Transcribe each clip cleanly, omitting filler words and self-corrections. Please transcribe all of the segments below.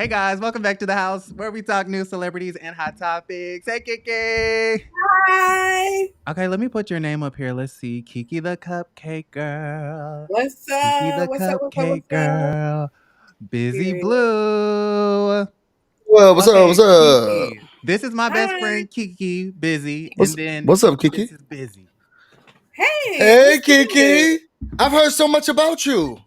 Hey guys, welcome back to the house where we talk news, celebrities, and hot topics. Hey Kiki. Hi. Okay, let me put your name up here. Let's see. Kiki the Cupcake Girl. What's Kiki up? the What's up? What's up? Cupcake What's up? Girl. Busy Period. Blue. Well, what's up? What's Okay, up? Kiki. This is my best Hi. friend Kiki, Busy, and What's then what's up, Kiki? this is Busy. Hey, Hey, what's good? Kiki. I've heard so much about you.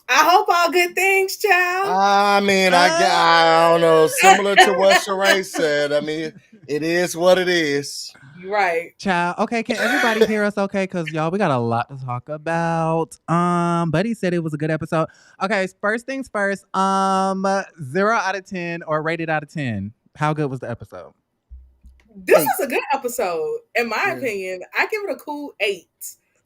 I hope all good things, child. I mean, I don't know. Similar to what Sheree said. I mean, it is what it is. You're right. Child. Okay, can everybody hear us okay? Because y'all, we got a lot to talk about. Buddy said it was a good episode. Okay, first things first. 0 out of 10 or rated out of 10. How good was the episode? This Hey. was a good episode, in my Yeah. opinion. I give it a cool 8.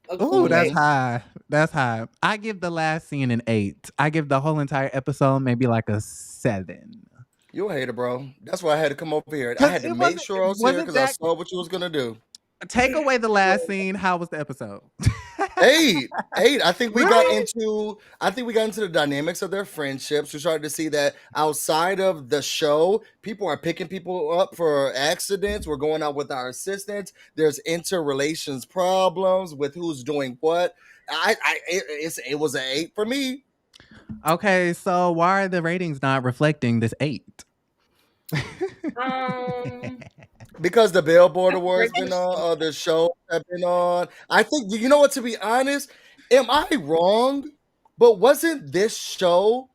A Oh, cool that's 8. high. That's high. I give the last scene an 8. I give the whole entire episode maybe like a 7. You a hater, bro. That's why I had to come over here. I Cause had to it make sure I was here wasn't because I that. saw what you was gonna do. Take away the last scene. How was the episode? 8. I think we got Really? into the dynamics of their friendships. We started to see that outside of the show, people are picking people up for accidents. We're going out with our assistants. There's interrelations problems with who's doing what. It was an 8 for me. Okay, so why are the ratings not reflecting this 8? Um, Because the Billboard that's a great Awards been question. on, the shows have been on. I think you know what. To be honest, am I wrong? But wasn't this show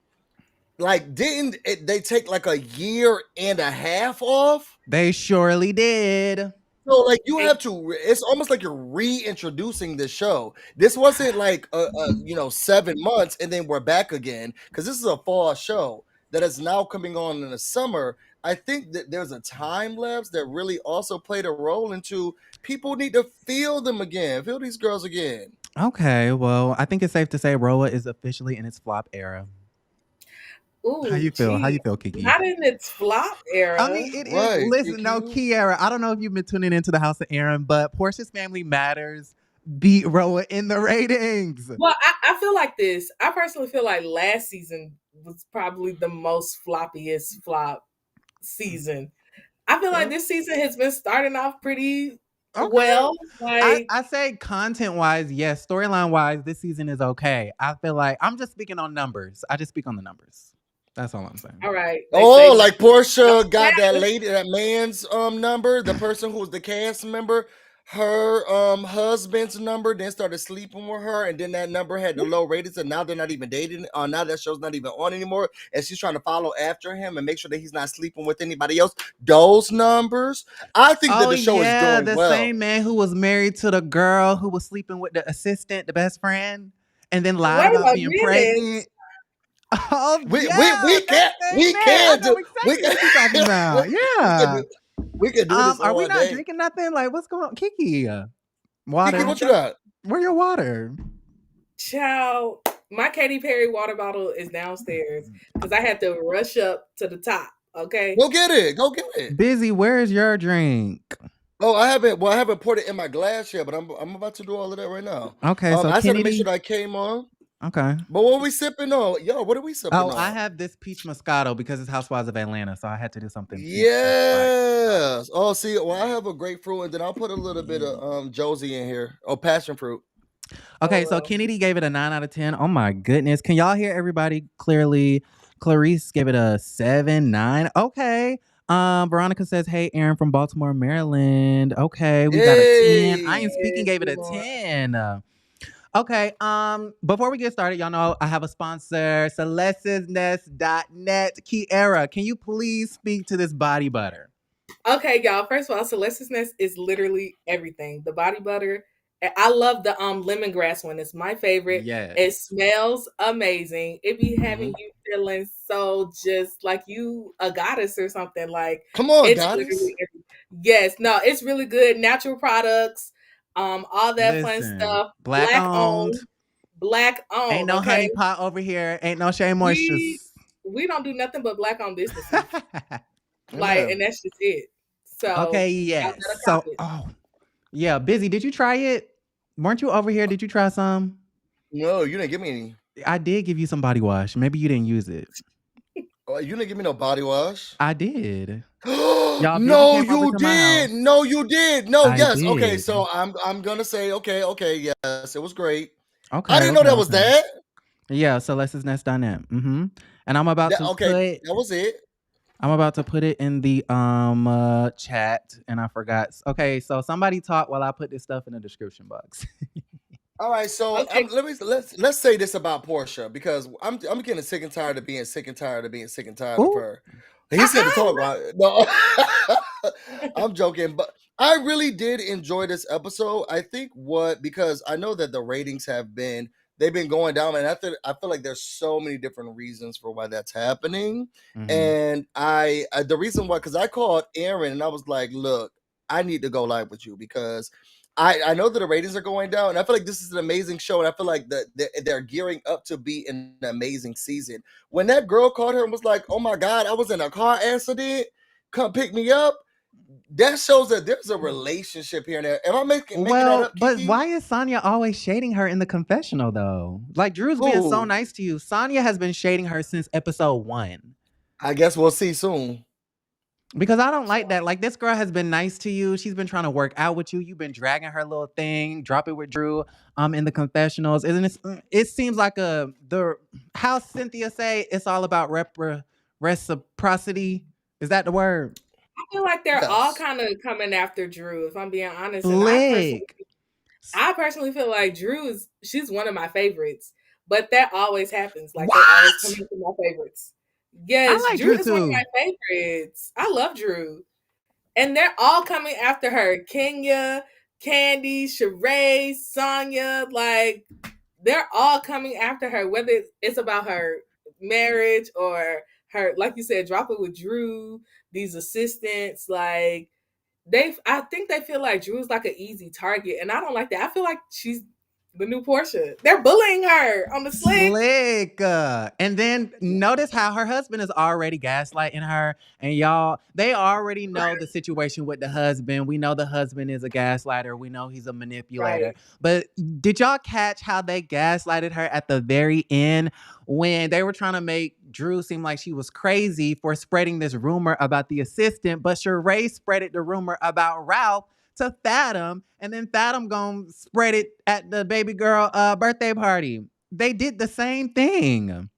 like they take like a year and a half off? They surely did. So like you have to. It's almost like you're reintroducing the show. This wasn't like 7 months and then we're back again because this is a fall show that is now coming on in the summer. I think that there's a time lapse that really also played a role into people need to feel them again, feel these girls again. Okay, well, I think it's safe to say RHOA is officially in its flop era. How Ooh, you feel? How you geez. feel, Kiki? Not in its flop I era. mean, it is. Right, Listen, no, Kiki. Kiara. I don't know if you've been tuning into the House of Aaron, but Portia's Family Matters beat RHOA in the ratings. Well, I feel like this. I personally feel like last season was probably the most floppiest flop season. I feel like this season has been starting off pretty Okay. well. Like, I say content wise, yes. Storyline wise, this season is okay. I feel like I'm just speaking on numbers. I just speak on the numbers. That's all I'm saying. all right. Oh, like Portia got that man's number, the person who was the cast member, her husband's number, then started sleeping with her, and then that number had the low ratings, and now they're not even dating. Now that show's not even on anymore, and she's trying to follow after him and make sure that he's not sleeping with anybody else. Those numbers, I think that the show is doing the well. same man who was married to the girl who was sleeping with the assistant, the best friend, and then lied about being pregnant. Oh, we that can't same we man. can't I know do exactly what you're talking about. Yeah. we can do this Are we all not day. drinking nothing? Like, what's going on? Kiki, water. Kiki, what you got? Where your water? child, my Katy Perry water bottle is downstairs because I had to rush up to the top. Okay. Go get it. Go get it. Busy, where's your drink? Oh, I haven't poured it in my glass yet, but I'm about to do all of that right now. Okay, so I said to make Kennedy. sure that I came on. Okay. But what we sipping on? Yo, what are we sipping on? Oh, I have this peach Moscato because it's Housewives of Atlanta, so I had to do something. Yes. Oh, see, well, I have a grapefruit, and then I'll put a little bit of Josie in here. Oh, passion fruit. Okay, so Kennedy gave it a 9 out of 10. Oh my goodness. Can y'all hear everybody clearly? Clarice gave it a 7, 9. Okay. Veronica says, hey, Aaron from Baltimore, Maryland. Okay, we got a 10. I Am Speaking gave it a 10. Okay, before we get started, y'all know I have a sponsor, Celeste'sNest.net. Kiara, can you please speak to this body butter? Okay, y'all. First of all, Celeste's Nest is literally everything. The body butter. I love the lemongrass one. It's my favorite. Yes. It smells amazing. It be having you feeling so just like you a goddess or something. Like, come on, it's goddess. Yes, no, it's really good. Natural products, all that fun stuff. Black owned. Black owned. Ain't no honey pot over here. Ain't no Shea Moistures. We don't do nothing but black owned businesses. Like, and that's just it. So okay, yes. So yeah, Busy. Did you try it? Weren't you over here? Did you try some? No, you didn't give me any. I did give you some body wash. Maybe you didn't use it. You didn't give me no body wash. I did. Y'all beauty No, came over you to my house. did. No, you did. No, I yes. Okay, did. so I'm gonna say okay, yes, it was great. I Okay, didn't know okay, that was okay. that. Yeah, Celeste's Nest Dinette. And I'm about to Okay, put that was it. I'm about to put it in the chat, and I forgot. Okay, so somebody talk while I put this stuff in the description box. All right, so Okay. let's say this about Portia, because I'm getting sick and tired of being sick and tired of being sick and tired of Ooh. her. He said to talk about it. No, I'm joking, but I really did enjoy this episode. I think because I know that the ratings they've been going down, and I feel like there's so many different reasons for why that's happening. And the reason why, because I called Aaron and I was like, look, I need to go live with you because I know that the ratings are going down, and I feel like this is an amazing show, and I feel like they're gearing up to be an amazing season. When that girl called her and was like, "Oh my God, I was in a car accident. Come pick me up." That shows that there's a relationship here and there. Am I making that up, But Kiki? why is Sonya always shading her in the confessional though? Like Drew's being so Who? nice to you. Sonya has been shading her since episode 1. I guess we'll see soon. Because I don't like that. Like this girl has been nice to you. She's been trying to work out with you. You've been dragging her little thing, drop it with Drew in the confessionals. It seems like how Cynthia say it's all about reciprocity. Is that the word? I feel like they're all Yes. kind of coming after Drew, if I'm being honest. And I personally feel like she's one of my favorites, but that always happens. Like they always come What? into my favorites. I Yes, like Drew Drew is one of my too. favorites. I love Drew. And they're all coming after her. Kenya, Candy, Sheree, Sonya, like they're all coming after her, whether it's about her marriage or her, like you said, drop it with Drew, these assistants, like I think they feel like Drew's like an easy target, and I don't like that. I feel like she's the new Portia. They're bullying her on the slick. Slick. And then notice how her husband is already gaslighting her. And y'all, they already know the situation with the husband. We know the husband is a gaslighter. We know he's a manipulator. Right. But did y'all catch how they gaslighted her at the very end when they were trying to make Drew seem like she was crazy for spreading this rumor about the assistant, but Sheree spreaded the rumor about Ralph to Fathom, and then Fathom gonna spread it at the baby girl birthday party. They did the same thing. And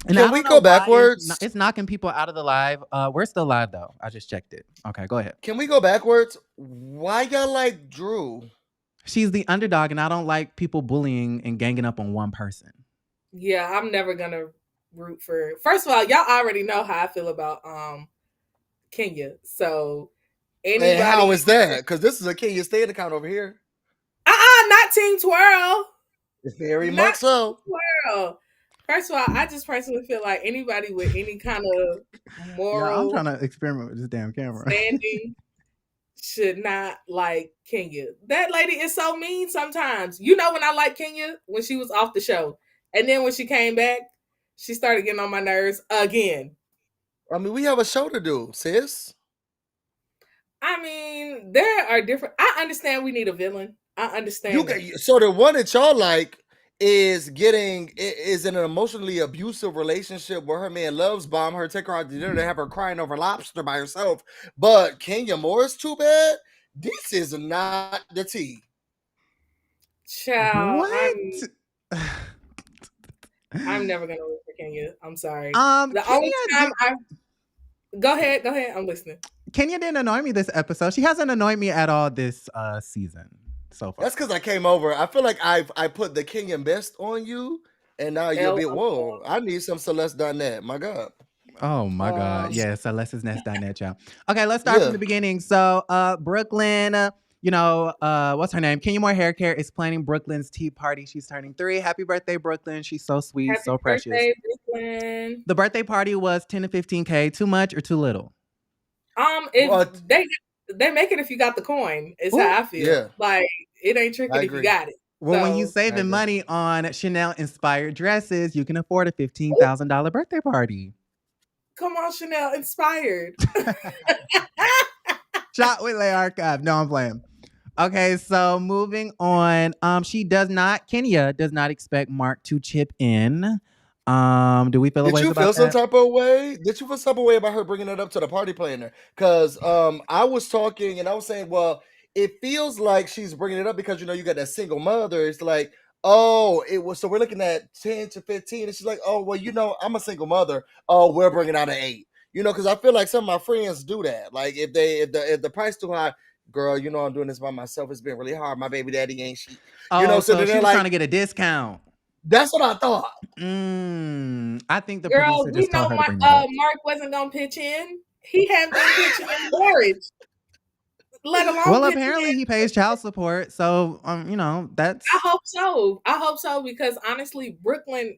I Can we don't know go why backwards? it's knocking people out of the live. We're still live though. I just checked it. Okay, go ahead. Can we go backwards? Why y'all like Drew? She's the underdog, and I don't like people bullying and ganging up on one person. Yeah, I'm never gonna root for. First of all, y'all already know how I feel about Kenya. So anybody, And how is that? Because this is a Kenya State account over here. not Team Twirl. Very Not much so. Twirl. First of all, I just personally feel like anybody with any kind of Yeah, I'm moral trying to experiment with this damn camera. standing should not like Kenya. That lady is so mean sometimes. You know when I like Kenya? When she was off the show. And then when she came back, she started getting on my nerves again. I mean, we have a show to do, sis. I mean, there are different. I understand we need a villain. I understand that. So the one that y'all like is in an emotionally abusive relationship where her man loves bomb her, take her out to dinner, and have her crying over lobster by herself. But Kenya Moore is too bad. This is not the tea. Child, What? I'm never gonna root for Kenya. I'm sorry. The Kenya only time go ahead. I'm listening. Kenya didn't annoy me this episode. She hasn't annoyed me at all this season so far. That's because I came over. I feel like I put the Kenyan best on you, and now you'll be whoa. I need some Celeste Donette. My God. Oh my God. Yeah, Celeste's Nest Dinette, y'all. Okay, let's start from the beginning. So Brooklyn, what's her name? Kenya Moore Hair Care is planning Brooklyn's tea party. She's turning 3. Happy birthday, Brooklyn. She's so sweet, Happy so precious. Birthday, Brooklyn. The birthday party was 10 to 15K. Too much or too little? They make it if you got the coin. Is how I feel. Yeah. Like it ain't tricking if you got it. Well, when you saving money on Chanel inspired dresses, you can afford a $15,000 birthday party. Come on, Chanel inspired. Shot with Lay Archive. No, I'm playing. Okay, so moving on. Kenya does not expect Mark to chip in. Do we feel a Did ways you about feel some that? type of way? Did you feel some type of way about her bringing it up to the party planner? Because I was talking and I was saying, well, it feels like she's bringing it up because you got that single mother. It's like, oh, it was. So we're looking at 10 to 15, and she's like, oh, well, I'm a single mother. Oh, we're bringing out an 8. Because I feel like some of my friends do that. Like if the price too high, girl, I'm doing this by myself. It's been really hard. My baby daddy ain't shit. Oh, So so then she they're was trying like, to get a discount. that's what I thought. I think the Girl, producer we just know told her to bring that up. Mark wasn't gonna pitch in. He hadn't been pitching in marriage, let alone Well, pitching apparently in. he pays child support, so that's. I hope so. I hope so because honestly, Brooklyn,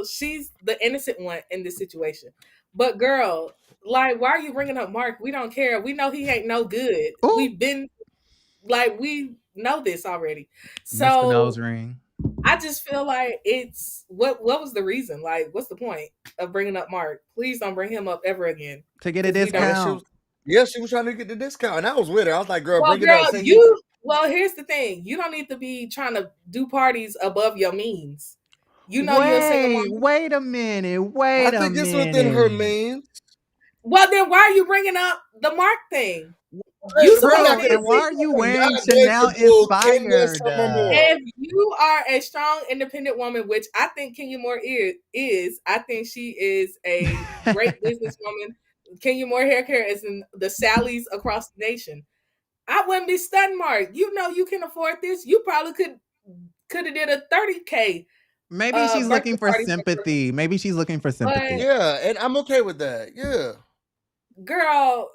she's the innocent one in this situation. But girl, like, why are you bringing up Mark? We don't care. We know he ain't no good. Ooh, We've been we know this already. Mr. Nose So Ring. I just feel like it's what was the reason? Like, what's the point of bringing up Mark? Please don't bring him up ever again. To get a 'Cause we don't. discount. She was trying to get the discount, and I was with her. I was like, "Girl, Well, bring it up." girl, well, here's the thing. You don't need to be trying to do parties above your means. You're a single mom. Wait a minute. I think it's within her means. Well, then why are you bringing up the Mark thing? Hey, You we're supposed to not True. be. gonna And why do are you that. wearing Y'all going Chanel to do Kenya inspired? Summer Moore. If you are a strong, independent woman, which I think Kenya Moore is, I think she is a great businesswoman. Kenya Moore Hair Care is in the Sally's across the nation. I wouldn't be stunned, Mark. You can afford this. You probably could have did a 30K Maybe she's birthday looking for party sympathy. Maybe she's looking for sympathy. but Yeah, and I'm okay with that. Yeah. girl,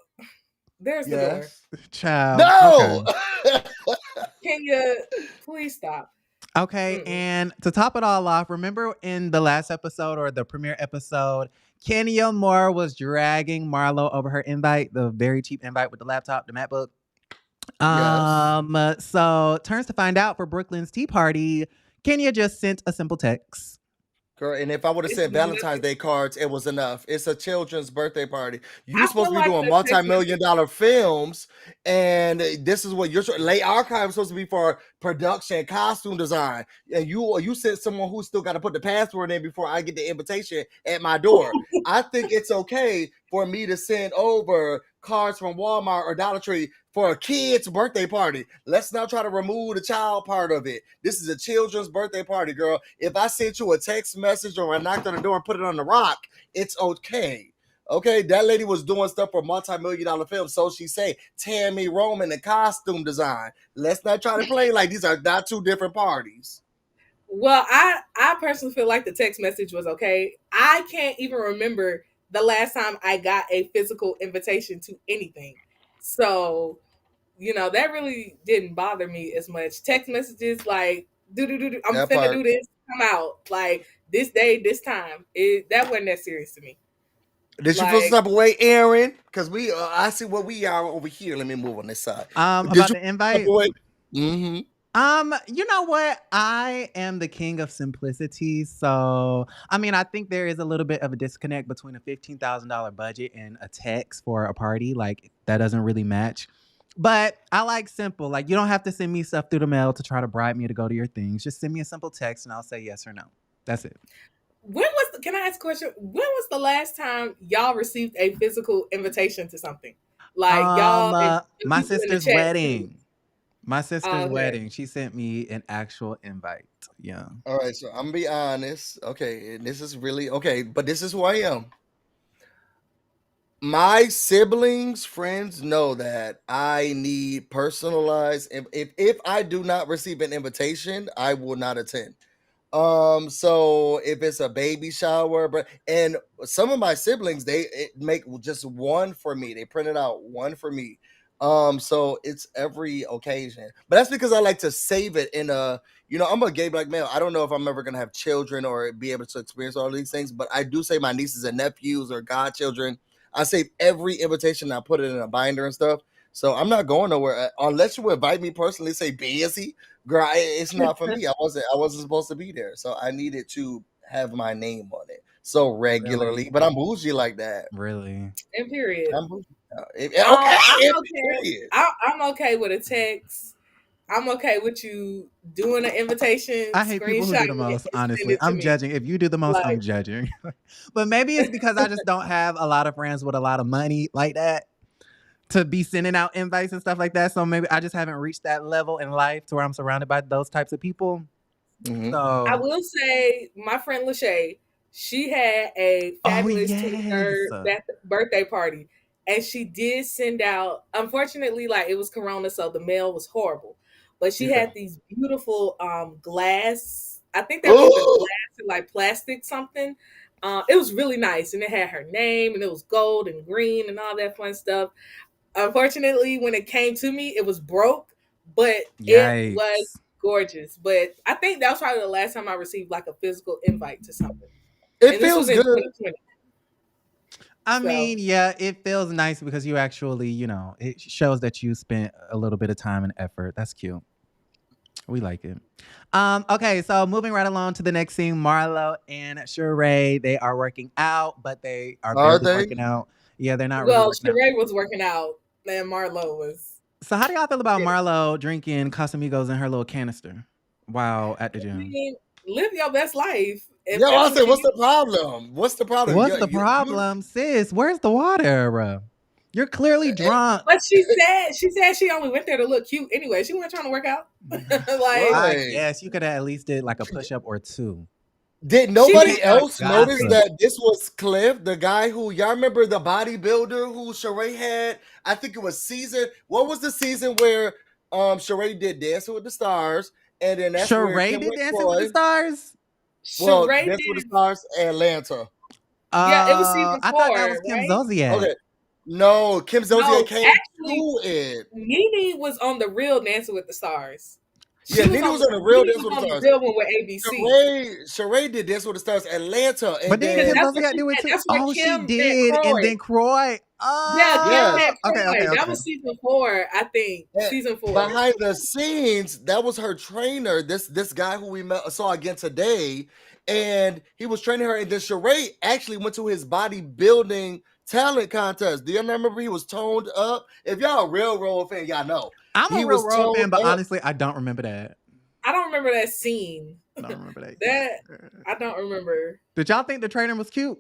there's the door. Yes. Child. No. Okay. Kenya, please stop. Okay, and to top it all off, remember in the last episode or the premiere episode, Kenya Moore was dragging Marlo over her invite, the very cheap invite with the laptop, the MacBook. Yes. So turns to find out for Brooklyn's tea party, Kenya just sent a simple text. Girl, and if I would have It's sent Valentine's nothing. Day cards, it was enough. It's a children's birthday party. You I supposed feel to be like doing the text multi-million-dollar films, and this is what your late archive is supposed to be for production, costume design. And you sent someone who still got to put the password in before I get the invitation at my door. I think it's okay for me to send over cards from Walmart or Dollar Tree for a kid's birthday party. Let's not try to remove the child part of it. This is a children's birthday party, girl. If I sent you a text message or I knocked on the door and put it on the rock, it's okay. Okay, that lady was doing stuff for multi-million-dollar films. So she say, Tammy Roman, the costume design. Let's not try to play like these are not two different parties. Well, I personally feel like the text message was okay. I can't even remember the last time I got a physical invitation to anything. So, that really didn't bother me as much. Text messages like, I'm That finna part. do this, come out. Like, this day, this time. That wasn't that serious to me. Did you feel some type of way, Aaron? Because I see what we are over here. Let me move on this side. About the invite? Mm-hmm. You know what? I am the king of simplicity. So, I mean, I think there is a little bit of a disconnect between a $15,000 budget and a text for a party. Like, that doesn't really match. But I like simple. Like, you don't have to send me stuff through the mail to try to bribe me to go to your things. Just send me a simple text and I'll say yes or no. That's it. Can I ask a question? When was the last time y'all received a physical invitation to something? Like y'all, and my people in the sister's chat, wedding. My sister's okay. wedding. She sent me an actual invite. Yeah. All right, so I'm gonna be honest. Okay, and this is really okay, but this is who I am. My siblings, friends know that I need personalized. If I do not receive an invitation, I will not attend. So if it's a baby shower, and some of my siblings, they make just one for me. They printed out one for me. So it's every occasion, but that's because I like to save it in a. I'm a gay black male. I don't know if I'm ever gonna have children or be able to experience all these things, but I do say my nieces and nephews or godchildren. I save every invitation. I put it in a binder and stuff. So I'm not going nowhere unless you invite me personally. Say busy. Girl, it's not for me. I wasn't supposed to be there. So I needed to have my name on it so regularly. Really? But I'm bougie like that. Really? In period. I'm bougie. I'm okay with a text. I'm okay with you doing an invitation, I hate people who do the screenshotting it, most, and send honestly. it to I'm me. judging. If you do the most, I'm Like, judging. But maybe it's because I just don't have a lot of friends with a lot of money like that to be sending out invites and stuff like that. So maybe I just haven't reached that level in life to where I'm surrounded by those types of people. Mhm. I So, will say, my friend Lachey, she had a oh fabulous yes. 23rd birthday party, and she did send out. Unfortunately, like it was Corona, so the mail was horrible. But she Yeah. had these beautiful glass. I think they were either glass and like plastic something. It was really nice, and it had her name, and it was gold and green and all that fun stuff. Unfortunately, when it came to me, it was broke, but it was Yikes. gorgeous. But I think that was probably the last time I received like a physical invite to something. It And this was feels in good. 2020. I So mean, yeah, it feels nice because you actually, it shows that you spent a little bit of time and effort. That's cute. We like it. Okay, so moving right along to the next scene, Marlo and Sheree, they are working out, but they are Are barely they? working out. Yeah, they're not really well, working out. Sheree was working out and Marlo was So how do y'all feel about Marlo drinking Casamigos in her little canister while at the I gym? mean, live your best life. If Yeah, that's I what say, you what's the problem? What's the problem? What's the problem, sis? Where's the water? You're clearly drunk. But she said she only went there to look cute anyway. She wasn't trying to work out. like I Right. guess you could have at least did like a push up or two. Did she nobody did else notice gossip. that this was Cliff, the guy who y'all remember the bodybuilder who Sheree had? I think it was season. What was the season where Sheree did Dancing with the Stars, and then that's where Sheree Kim did went Dancing with the Troy. Stars? Well, Sheree Dancing with the did. Stars, Atlanta. Yeah, it was season I 4, thought that was Kim right? Zolciak. Okay, no, Kim Zolciak No, came actually, to it. Nene was on the real Dancing with the Stars. Yeah, Nene was on the real Dancing with the Stars. real one with ABC. Sheree did Dancing with the Stars, Atlanta, and But then Because Kim then that's what Zolciak she do it said. too. That's where Oh, she Kim met did, and Croy. then Croy. Yeah, Kim Yes. met Okay, Croy. okay, That okay. was season 4, I think. And Season 4. behind the scenes, that was her trainer. This guy who we saw again today, and he was training her. And then Sheree actually went to his bodybuilding talent contest. Do you remember he was toned up? If y'all a real RHOA fan, y'all know I'm he a real was RHOA toned fan, but up. honestly, I don't remember that. I don't remember that scene. I don't remember that. That I don't remember. Did y'all think the trainer was cute?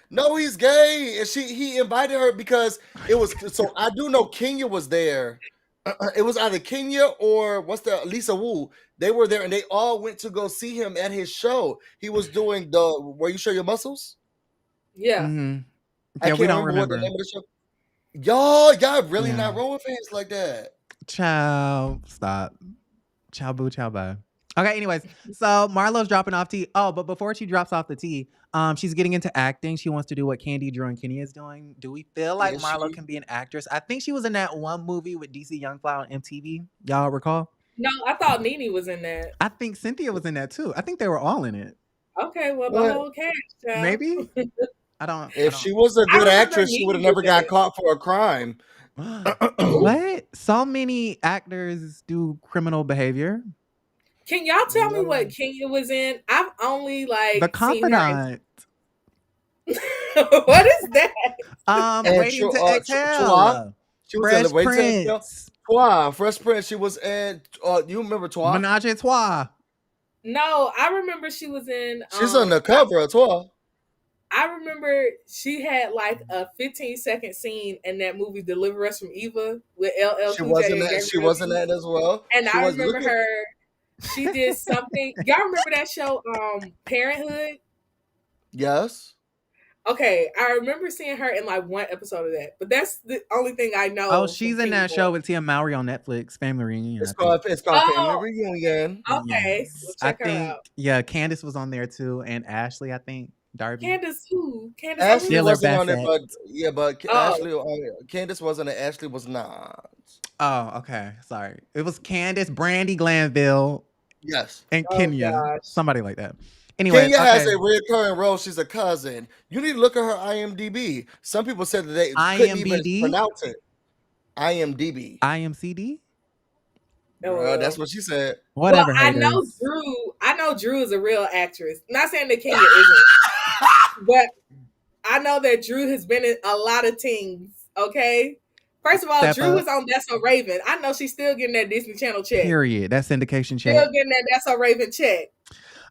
No, he's gay, and he invited her because it was. So I do know Kenya was there. It was either Kenya or what's the Lisa Wu. They were there, and they all went to go see him at his show. He was doing the where you show your muscles. Yeah. Mm-hmm. I Yeah, can't we don't remember what the remember. name of the show. Y'all really Yeah. not RHOA fans like that. Ciao. Stop. Ciao boo, ciao bye. Okay, anyways, so Marlo's dropping off tea. Oh, but before she drops off the tea, she's getting into acting. She wants to do what Candy, Drew, and Kenny is doing. Do we feel like Is Marlo she? can be an actress? I think she was in that one movie with DC Youngfly on MTV. Y'all recall? No, I thought Nene was in that. I think Cynthia was in that too. I think they were all in it. Okay, well, the What? whole cast, child. Maybe? I don't. If she was a I good remember actress, she Nene would have never was in got it. caught for a crime. What? So many actors do criminal behavior. Can y'all tell me what Kenya was in? I've only The seen her. Confidant. What is that? And Waiting to Chua, exhale. she was Fresh in Waiting to Exhale. Prince. Fresh Prince. She was in. You remember Twa? Menage a Trois. No, I remember she was in. She's on the cover of Twa. I remember she had like a 15-second scene in that movie "Deliver Us from Eva" with LL She Cool was J in and that. She Gabrielle was in Union. that as well. And She I was remember looking. her. She did something. Y'all remember that show, Parenthood? Yes. Okay, I remember seeing her in like one episode of that, but that's the only thing I know. Oh, she's from in that Kenya. show with Tia Mowry on Netflix, Family Reunion. It's I think. called Oh. Family Reunion. Okay, Yes. we'll I check her think, out. yeah, Candace was on there too, and Ashley, I think. Darby. Candace who? Candace Ashley Diller wasn't on it, Bassett. but Oh. Candace wasn't it. Ashley was not. Oh, okay. Sorry. It was Candace, Brandy Glanville, Yes. and Oh, Kenya. gosh. Somebody like that. Anyway, Kenya okay. has a recurring role. She's a cousin. You need to look at her IMDb. Some people said that they couldn't even IMBD? pronounce it. IMDb. IMCD? That's what she said. Whatever, Well, haters. I know Drew is a real actress. Not saying that Kenya isn't, but I know that Drew has been in a lot of things. Okay, First of all, Step Drew up. was on That's So Raven. I know she's still getting that Disney Channel check. Period. That syndication check. Still getting that That's So Raven check.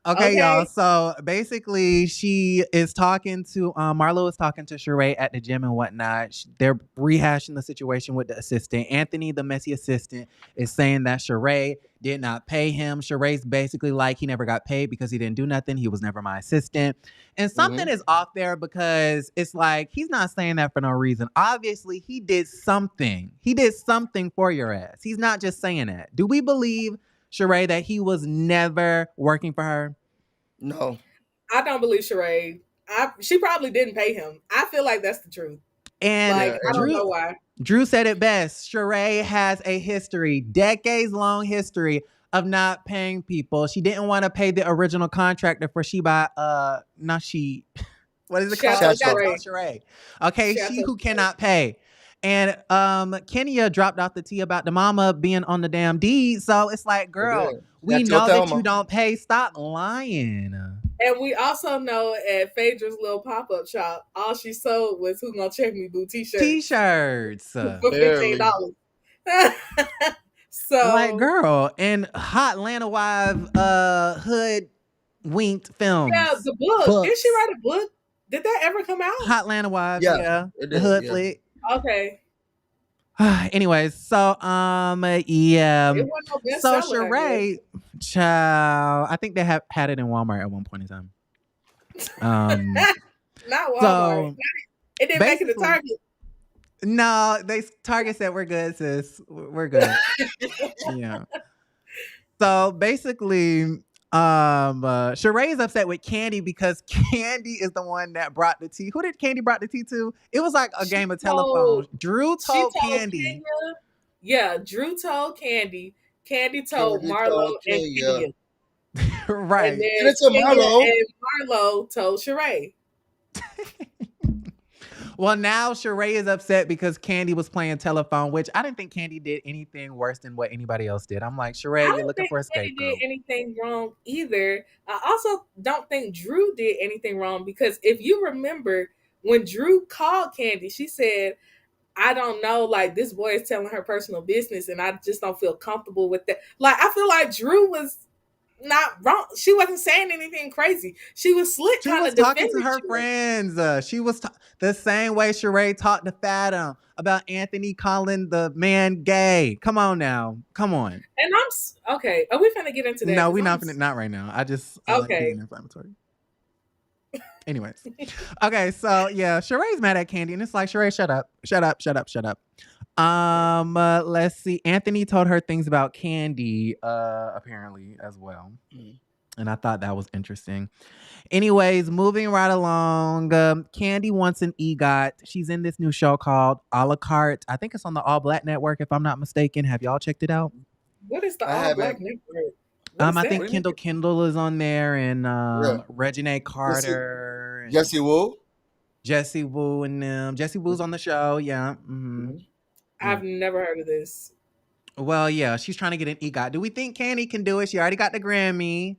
Okay, y'all. So basically, she is talking to Marlo is talking to Sheree at the gym and whatnot. They're rehashing the situation with the assistant. Anthony, the messy assistant, is saying that Sheree did not pay him. Sheree's basically like he never got paid because he didn't do nothing. He was never my assistant. And something is off there because it's like he's not saying that for no reason. Obviously, he did something. He did something for your ass. He's not just saying that. Do we believe Sheree that he was never working for her? No. I don't believe Sheree. She probably didn't pay him. I feel like that's the truth. And like, I don't know why. Drew said it best. Sheree has a history, decades-long history of not paying people. She didn't want to pay the original contractor for what is it called? Chateau Sheree. Okay, Chateau she who Sheree. cannot pay. And Kenya dropped off the tea about the mama being on the damn deed. So it's like, girl, we know that you don't pay. Stop lying. And we also know at Phaedra's little pop-up shop, all she sold was Who Gonna Check Me Boo t-shirts. T-shirts. For $15. So like, girl, and hot Atlanta wife hood winked films. Yeah, the book. Did she write a book? Did that ever come out? Hot Atlanta wives, yeah. The hood flick. Okay. Anyways, so yeah. It wasn't no bestseller, so Sheree, child, I think they had it in Walmart at one point in time. Not Walmart. It didn't make it to Target. No, Target said we're good, sis. We're good. Yeah. So basically, Sheree is upset with Candy because Candy is the one that brought the tea. Who did Candy brought the tea to? It was like a game of telephone. Drew told Candy. Drew told Candy. Candy told Marlo and Kenya. Right. And then Marlo. And Marlo told Sheree. Well, now Sheree is upset because Candy was playing telephone, which I didn't think Candy did anything worse than what anybody else did. I'm like, Sheree, you're looking for a scapegoat. Candy did anything wrong either. I also don't think Drew did anything wrong because if you remember when Drew called Candy, she said, I don't know, like this boy is telling her personal business and I just don't feel comfortable with that. Like, I feel like Drew was not wrong. She wasn't saying anything crazy. She was slick. She was talking to her friends. She was the same way Sheree talked to Fathom about Anthony calling the man gay. Come on now, come on. And I'm okay. Are we finna get into that? No, we're not right now. I like being inflammatory. Anyways, okay, so yeah, Sheree's mad at Candy, and it's like, Sheree, shut up. Let's see. Anthony told her things about Candy, apparently as well, and I thought that was interesting. Anyways, moving right along, Candy wants an EGOT. She's in this new show called A La Carte. I think it's on the All Black Network, if I'm not mistaken. Have y'all checked it out? What is the All Black Network? I think Kendall is on there, and Reginae Carter, Jesse Woo, and them. Jesse Woo's on the show. Yeah. Mm-hmm. I've never heard of this. Well, yeah, she's trying to get an EGOT. Do we think Candy can do it? She already got the Grammy.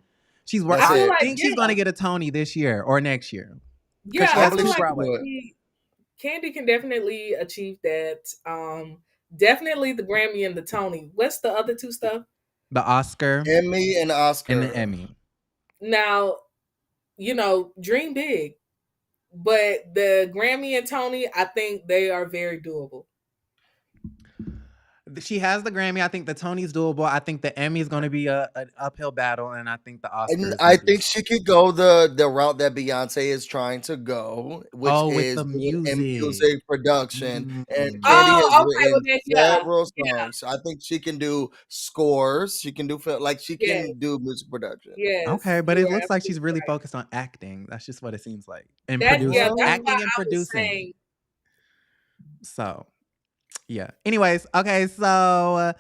I think she's going to get a Tony this year or next year. Yeah, I feel like Candy can definitely achieve that. Definitely the Grammy and the Tony. What's the other two stuff? The Oscar. Emmy and Oscar. And the Emmy. Now, dream big. But the Grammy and Tony, I think they are very doable. She has the Grammy. I think the Tony's doable. I think the Emmy is going to be an uphill battle, and I think the Oscar. I think she could go the route that Beyonce is trying to go, which is with the music production. And Candy has written several songs. So I think she can do scores. She can do she can do music production. Yeah. Okay, but it looks like she's really focused on acting. That's just what it seems like, and producing, acting and producing. So. Yeah. Anyways, okay. So,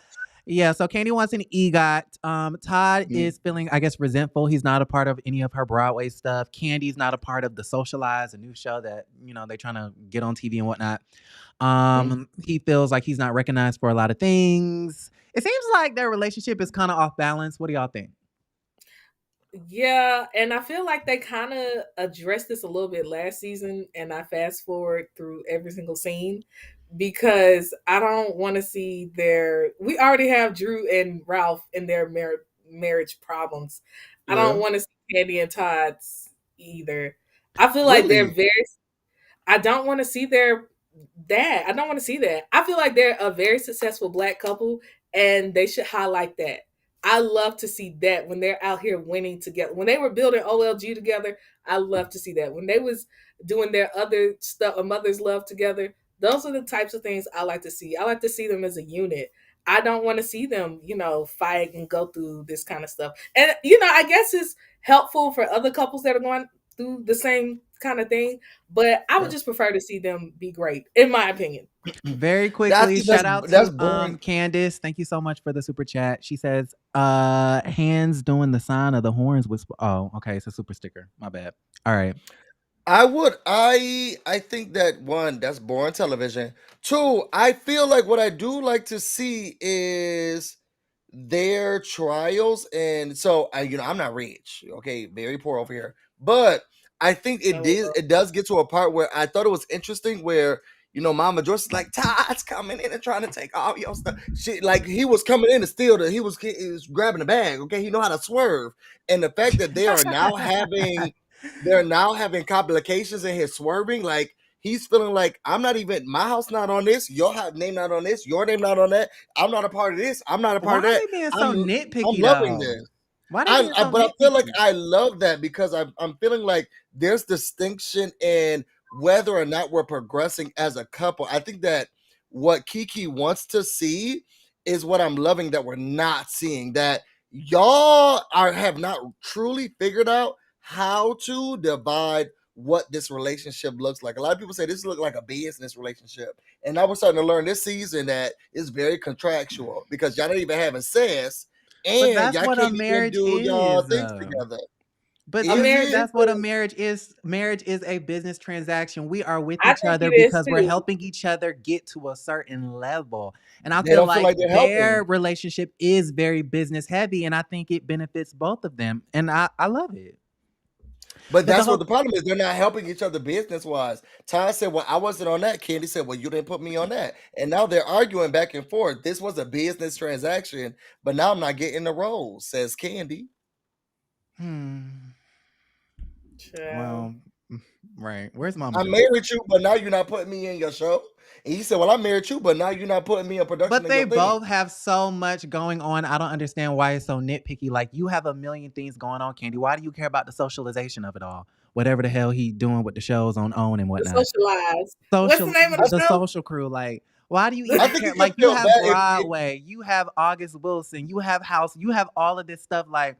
so Candy wants an EGOT. Todd is feeling, I guess, resentful. He's not a part of any of her Broadway stuff. Candy's not a part of the Socialize, a new show that they're trying to get on TV and whatnot. He feels like he's not recognized for a lot of things. It seems like their relationship is kind of off balance. What do y'all think? Yeah, and I feel like they kind of addressed this a little bit last season, and I fast forward through every single scene. because I don't want to see their. We already have Drew and Ralph in their marriage problems. I don't Yeah. want to see Candy and Todd's either. I feel like they're Really? very. I don't want to see their that. I don't want to see that. I feel like they're a very successful black couple and they should highlight that. I love to see that when they're out here winning together. When they were building OLG together, I love to see that. When they was doing their other stuff, a mother's love together, those are the types of things I like to see. I like to see them as a unit. I don't want to see them, fight and go through this kind of stuff. And I guess it's helpful for other couples that are going through the same kind of thing, but I would Yeah. just prefer to see them be great, in my opinion. Very I quickly, think shout out that's to boring. Candace. Thank you so much for the super chat. She says, hands doing the sign of the horns with oh, okay, it's a super sticker. My bad. All right. I think that one, that's boring television. Two, I feel like what I do like to see is their trials. And so I'm not rich, okay, very poor over here. But I think it does get to a part where I thought it was interesting where Mama Joyce is like, Todd's coming in and trying to take all your stuff. She like he was coming in to steal he was grabbing the bag, okay? He know how to swerve. And the fact that they're now having complications in his swerving, like he's feeling like my house not on this, your name not on this, your name not on that. I'm not a part of this. I'm not a part Why of are that. they being so I'm nitpicky loving though? this. Why are they being so But I feel like nitpicky? I love that because I'm feeling like there's distinction in whether or not we're progressing as a couple. I think that what Kiki wants to see is what I'm loving that we're not seeing. That y'all have not truly figured out how to divide what this relationship looks like. A lot of people say this looks like a business relationship. And I was starting to learn this season that it's very contractual because y'all not even having sex But and that's y'all what a can't even marriage do y'all is. things together. But A Is Cece, marriage it? is that's what a marriage is. Marriage is a business transaction. We are with I each think other it is because we're too. helping each other get to a certain level. And I They feel don't feel like like they're their helping. relationship is very business heavy. And I think it benefits both of them. And I love it. But But the that's what whole the problem is. They're not helping each other business wise. Ty said, well, I wasn't on that. Candy said, well, you didn't put me on that. And now they're arguing back and forth. This was a business transaction, but now I'm not getting the role, says Candy. Child. well, right. Where's Mama I Joy? married you, but now you're not putting me in your show. And he said, well, I married you, but now you're not putting me in production But of they your thing. both have so much going on. I don't understand why it's so nitpicky. Like you have a million things going on, Candy. Why do you care about the socialization of it all? Whatever the hell he doing with the shows on OWN and The whatnot. socialized. What's the Social name of I, the the show? social crew. Like, why do you I even think care? he could Like you feel have bad Broadway, you have August Wilson, you have House, you have all of this stuff. Like,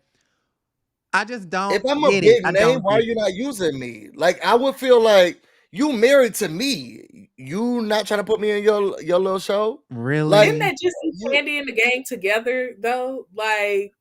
I just if don't I'm a get it. big I name, don't why are get you it. not using me? Like I would feel like you married to me. You not trying to put me in your little show? Didn't Like Really? they just see you Candy and the Gang together though? Like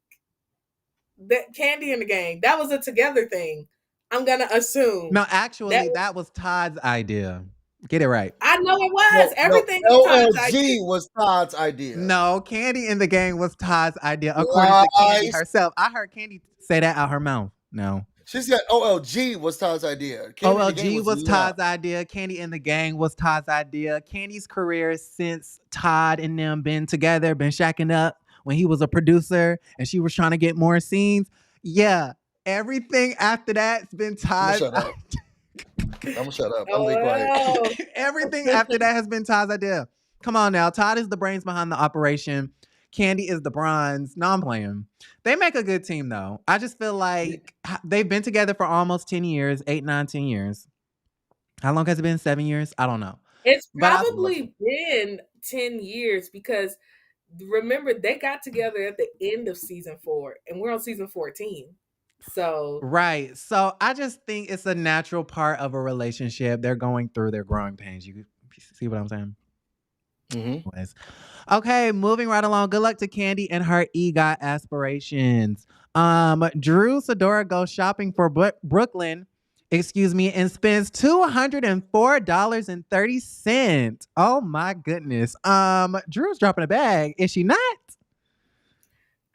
that Candy and the Gang. That was a together thing. I'm gonna assume No, that actually, that was Todd's idea. Get it right. I know it was. no, Everything was Todd's idea. OLG was Todd's idea. No, Candy in the Gang was Todd's idea, according to Candy Lies. herself. I heard Candy say that out her mouth. No. She said OLG was Todd's idea. Candy the Game OLG was was not. Todd's idea. Candy in the Gang was Todd's idea. Candy's career since Todd and them been together, been shacking up when he was a producer and she was trying to get more scenes. Yeah, everything after that's been I'm gonna Todd's. shut up. I'm gonna shut up. I'm gonna be quiet. Oh, Everything after that has been Todd's idea. Come on now. Todd is the brains behind the operation. Candy is the bronze. No, I'm playing. They make a good team though. I just feel like they've been together for almost 10 years, 8, 9, 10 years. How long has it been? 7 years? I don't know. it's But I probably been 10 years because remember they got together at the end of season 4 and we're on season 14. So right. So I just think it's a natural part of a relationship. They're going through their growing pains. You see what I'm saying? Mm-hmm. Anyways. Okay, moving right along. Good luck to Candy and her EGOT aspirations. Drew Sidora goes shopping for Brooklyn, and spends $204.30. Oh my goodness. Drew's dropping a bag, is she not?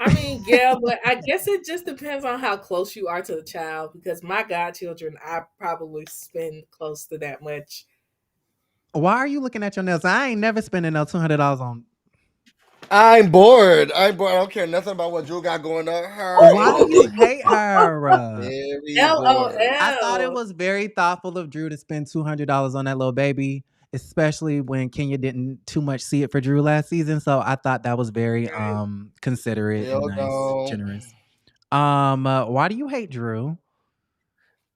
I mean, yeah, but I guess it just depends on how close you are to the child because my godchildren, I probably spend close to that much. Why are you looking at your nails? I ain't never spending no $200 on. I'm bored. I'm bored. I don't care nothing about what Drew got going on. Her Why do you anything. hate her? Very bored. I thought it LOL. was very thoughtful of Drew to spend $200 on that little baby, especially when Kenya didn't too much see it for Drew last season. So I thought that was very considerate and Still nice, don't. generous. Why do you hate Drew?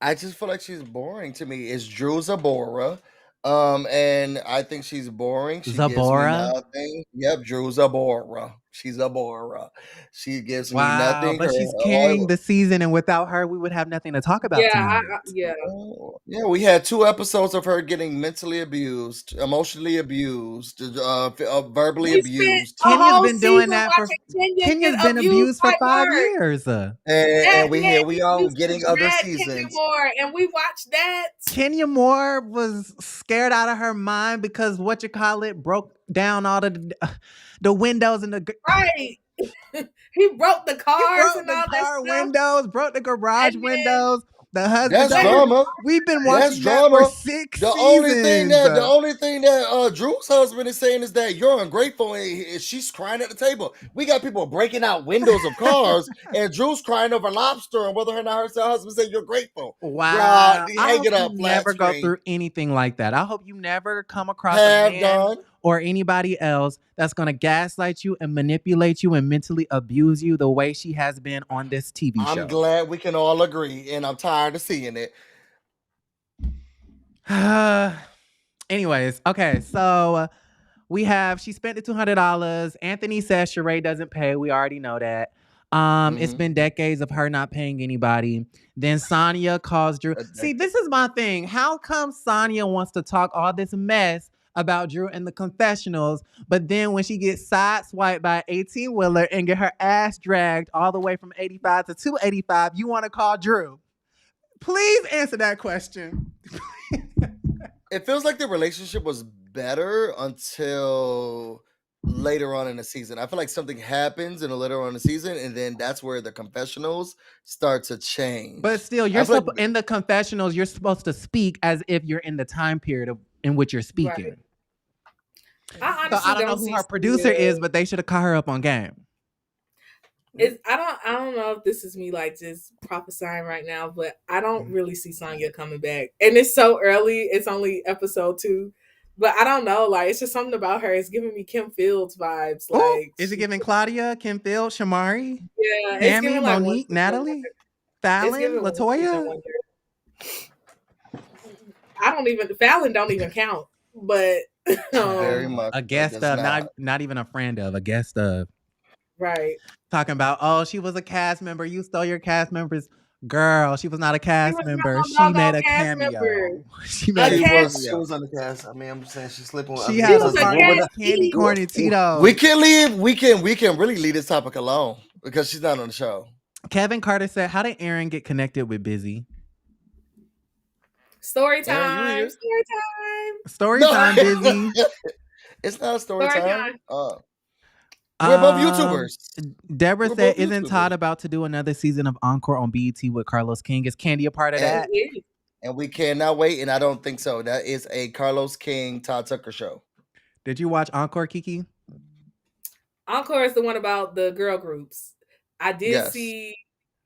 I just feel like she's boring to me. It's Drew Zabora. And I think she's boring. She gives me Zabora? nothing. Yep, Drew Zabora. She's a Bora. She gives me Wow, nothing. but she's carrying the season, and without her, we would have nothing to talk about Yeah, tonight. yeah. Yeah, we had 2 episodes of her getting mentally abused, emotionally abused, verbally We spent abused, a Kenya's whole been doing season that for. watching Kenya Kenya's get been abused abused for by 5 years. and we That here man we are used to getting other drag Kenya seasons. more, and we watched that. Kenya Moore was scared out of her mind because what you call it broke down all the windows and the. Right. He broke the He cars broke and the all that car stuff. windows, broke the garage And then windows. The husband That's let don't. his drama. We've been That's watching that for drama. 6 The only thing seasons. that Drew's husband is saying is that you're ungrateful, and she's crying at the table. We got people breaking out windows of cars, and Drew's crying over lobster and whether or not her husband said you're grateful. Bruh, Wow. I hang hope it you up, flat never go screen. through anything like that. I hope you never come across a Have man done. or anybody else that's going to gaslight you and manipulate you and mentally abuse you the way she has been on this TV I'm show. glad we can all agree, and I'm tired of seeing it. Anyways, okay, so she spent the $200. Anthony says Sheree doesn't pay. We already know that. It's been decades of her not paying anybody. Then Sonya calls Drew. See, this is my thing. How come Sonya wants to talk all this mess about Drew in the confessionals, but then when she gets sideswiped by an 18-wheeler and get her ass dragged all the way from 85 to 285, you want to call Drew? Please answer that question. It feels like the relationship was better until later on in the season. I feel like something happens in the later on in the season, and then that's where the confessionals start to change. But still, in the confessionals, you're supposed to speak as if you're in the time period in which you're speaking. Right. I don't know who her producer is, but they should have caught her up on game. I don't know if this is me like just prophesying right now, but I don't really see Sonya coming back. And it's so early, it's only episode 2. But I don't know, like it's just something about her. It's giving me Kim Fields vibes. Like is it giving Claudia, Kim Fields, Shamari? Yeah, Tammy, it's giving like Monique, Natalie, Fallon, Latoya? Fallon don't even count. But very much a guest of, not even a friend of, a guest of. Right. Talking about, she was a cast member. You stole your cast members. Girl, she was not a cast member. She made a cameo. She was on the cast. I mean, I'm just saying she slipped on. She has a part with Candy Corn and Tito. We can really leave this topic alone because she's not on the show. Kevin Carter said, "How did Aaron get connected with Busy?" Story time. Busy. It's not a story time. We're both YouTubers. Deborah said, "Isn't Todd about to do another season of Encore on BET with Carlos King? Is Candy a part of that?" And we cannot wait, and I don't think so. That is a Carlos King, Todd Tucker show. Did you watch Encore, Kiki? Encore is the one about the girl groups.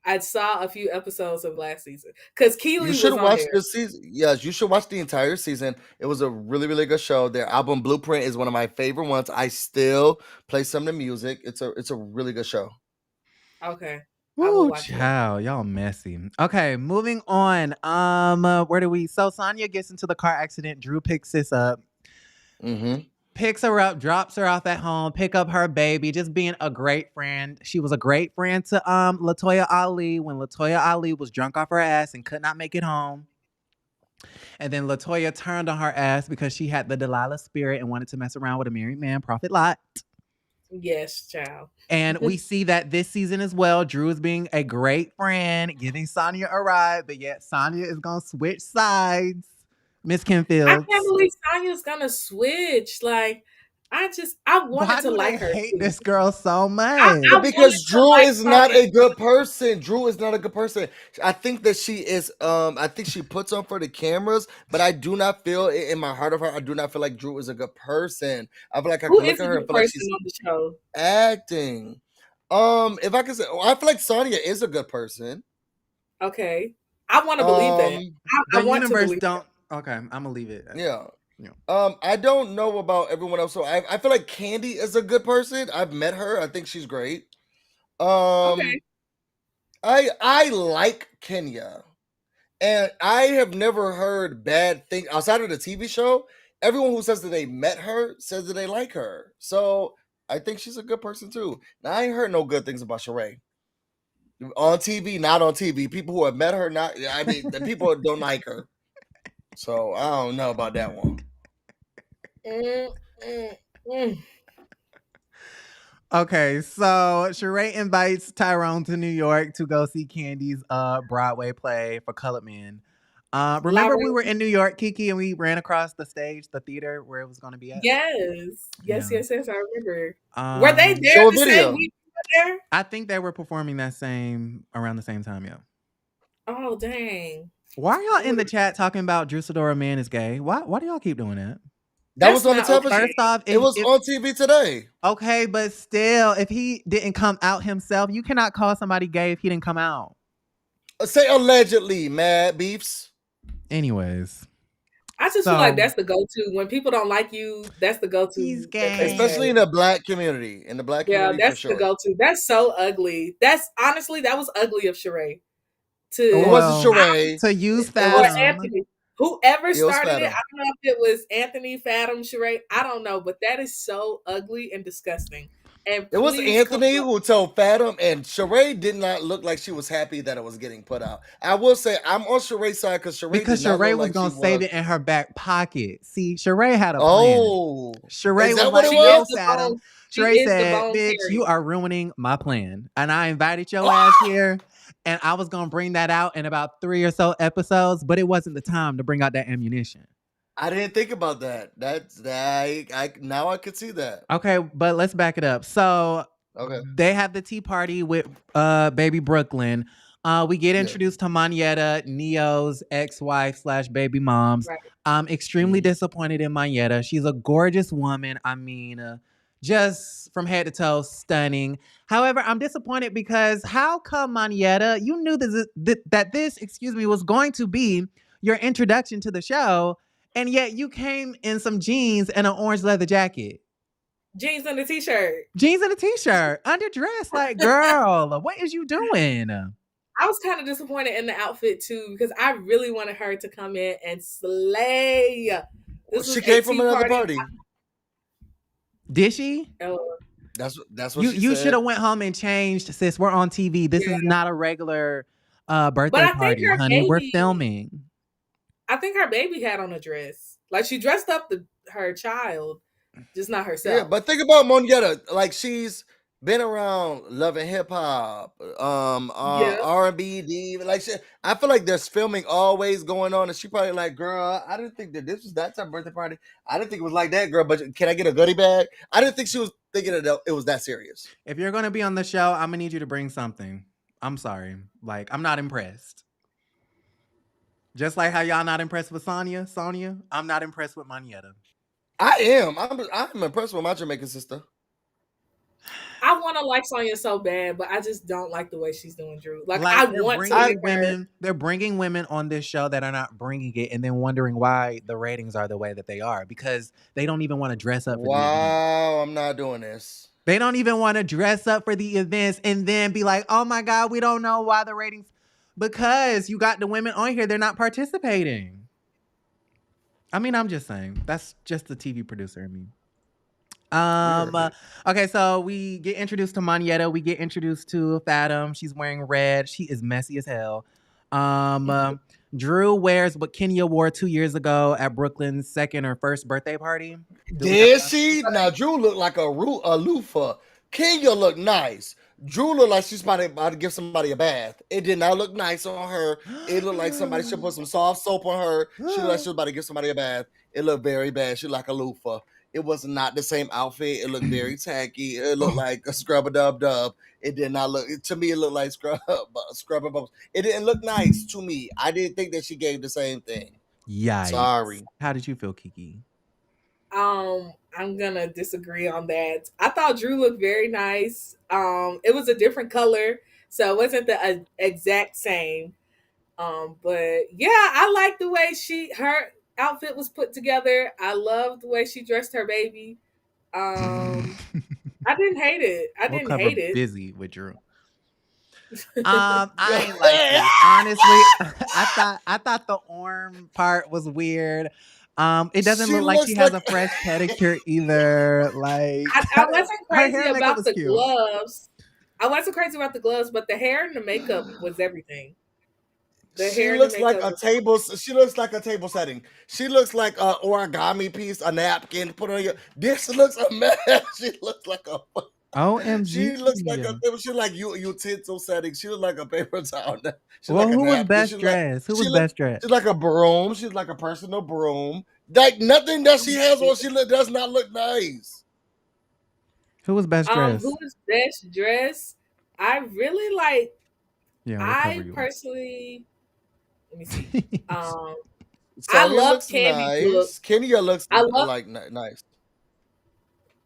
I saw a few episodes of last season because Keely was on watch there. the season. Yes, you should watch the entire season. It was a really, really good show. Their album Blueprint is one of my favorite ones. I still play some of the music. It's a really good show. Okay. Ooh, child, y'all messy. Okay, moving on. Where do we? So Sonya gets into the car accident. Drew picks this up. Picks her up, drops her off at home, pick up her baby, just being a great friend. She was a great friend to Latoya Ali when Latoya Ali was drunk off her ass and could not make it home. And then Latoya turned on her ass because she had the Delilah spirit and wanted to mess around with a married man, Prophet Lot. Yes, child. And we see that this season as well. Drew is being a great friend, giving Sonya a ride, but yet Sonya is going to switch sides. Miss Kim Fields. I can't believe Sonya's gonna switch. Like, I Why wanted to do they like her hate too. this girl so much? I Because wanted to Drew like is not Sonya. a good person. Drew is not a good person. I think that she is. I think she puts on for the cameras, but I do not feel in my heart of heart. I do not feel like Drew is a good person. I feel like I Who can look is at a her and good feel like person she's on the show? acting. If I could say, I feel like Sonya is a good person. Okay. I want to believe that. I The want to universe believe don't. Okay, I'm gonna leave it. Yeah. Yeah. I don't know about everyone else, so I feel like Candy is a good person. I've met her. I think she's great. that. Okay. I like Kenya, and I have never heard bad things outside of the TV show. Everyone who says that they met her says that they like her, so I think she's a good person too. Now I ain't heard no good things about Sheree on TV, not on TV. People who have met her, not I mean, the people don't like her, so I don't know about that one. Mm, mm, mm. Okay, so Sheree invites Tyrone to New York to go see Candy's Broadway play for colored men. Remember we were in New York, Kiki, and we ran across the stage, the theater where it was going to be at? Yes. Yes, Yeah. yes, yes. I remember. Were they there Show a the same video. week you were there? I think they were performing around the same time, yeah. Oh, dang. Why are y'all in the chat talking about Drew Sidora Man is gay? Why do y'all keep doing that? That That's was on the not okay. television. First off, It was on TV today. okay, but still, if he didn't come out himself, you cannot call somebody gay if he didn't come out. Say allegedly, Mad Beefs. Anyways, I just feel like that's the go-to. When people don't like you, that's the go-to. He's that they gay. Especially say. in the black community. In the black Yeah, community, that's for the sure. go-to. That's so ugly. That's honestly, that was ugly of Sheree. It wasn't Sheree. To use Or Fathom. Anthony. Whoever It was started it, Fathom. I don't know if it was Anthony, Fathom, Sheree. I don't know, but that is so ugly and disgusting. And It was please Anthony come who told Fathom, and Sheree did not look like she was happy that it was getting put out. I will say I'm on Sheree's side because Sheree Because did not Sheree look was like gonna she save was. it in her back pocket. See, Sheree had a plan. Oh, Sheree is was that what like, it She is was? the Fathom. bone. She Sheree is the said, bone bitch, carrier. you are ruining my plan. And I invited your ass here, and I was gonna bring that out in about 3 or so episodes, but it wasn't the time to bring out that ammunition. I didn't think about that. That's that. Now I could see that. Okay, but let's back it up. So Okay. they have the tea party with baby Brooklyn. We get introduced to Monyetta, Neo's ex-wife slash baby moms. Right. I'm extremely disappointed in Monyetta. She's a gorgeous woman. I mean, just from head to toe, stunning. However, I'm disappointed because how come Monyetta, you knew that this, was going to be your introduction to the show, and yet you came in some jeans and an orange leather jacket. Jeans and a t-shirt. Jeans and a t-shirt. Underdressed. Like, girl, what is you doing? I was kind of disappointed in the outfit too because I really wanted her to come in and slay. She came from another party. Did she? Oh. That's what you she said. You should have went home and changed, sis. We're on TV. This is not a regular birthday party, honey. We're filming. I think her baby had on a dress. Like she dressed up her child, just not herself. Yeah, but think about Monyetta. Like she's been around Love and Hip Hop, R&B, like I feel like there's filming always going on, and she probably like, girl, I didn't think that this was that type of birthday party. I didn't think it was like that, girl. But can I get a goodie bag? I didn't think she was thinking that it was that serious. If you're gonna be on the show, I'm gonna need you to bring something. I'm sorry, like I'm not impressed. Just like how y'all not impressed with Sonya, I'm not impressed with Monyetta. I am. I'm impressed with my Jamaican sister. I want to like Sonya so bad, but I just don't like the way she's doing Drew. Like I want to like women. They're bringing women on this show that are not bringing it, and then wondering why the ratings are the way that they are because they don't even want to dress up. Wow, I'm not doing this. They don't even want to dress up for the events and then be like, "Oh my God, we don't know why the ratings." Because you got the women on here, they're not participating. I mean, I'm just saying. That's just the TV producer in me. Okay, so we get introduced to Monyetta. We get introduced to Fathom. She's wearing red. She is messy as hell. Drew wears what Kenya wore 2 years ago at Brooklyn's second or first birthday party. Did she? Now Drew looked like a loofah. Kenya looked nice. Drew looked like she's about to give somebody a bath. It did not look nice on her. It looked like somebody should put some soft soap on her. She looked like she was about to give somebody a bath. It looked very bad. She looked like a loofah. It was not the same outfit. It looked very tacky. It looked like a scrub-a-dub-dub. It did not look, to me, it looked like scrub-a-bubbles. It didn't look nice to me. I didn't think that she gave the same thing. Yikes. Sorry. How did you feel, Kiki? I'm gonna disagree on that. I thought Drew looked very nice. It was a different color, so it wasn't the exact same. But yeah, I like the way her outfit was put together. I love the way she dressed her baby. I didn't hate it. We'll cover it. busy with Drew. I ain't like it. Honestly, I thought the arm part was weird. It doesn't look like she has a fresh pedicure either. Like I wasn't crazy hair and makeup about was the cute. gloves. I wasn't crazy about the gloves, but the hair and the makeup was everything. She looks like a table. She looks like a table setting. She looks like an origami piece, a napkin. Put on your. This looks a mess. She looks like a. OMG. She looks like a. She like utensil setting. She looks like a paper towel. Well, who was best dressed? Who was best dressed? She's like a broom. She's like a personal broom. Like nothing that she has on. She does not look nice. Who was best dressed? Who was best dressed? I really like. Yeah, I personally. Let me see. I love Candy's look. Kenya looks nice.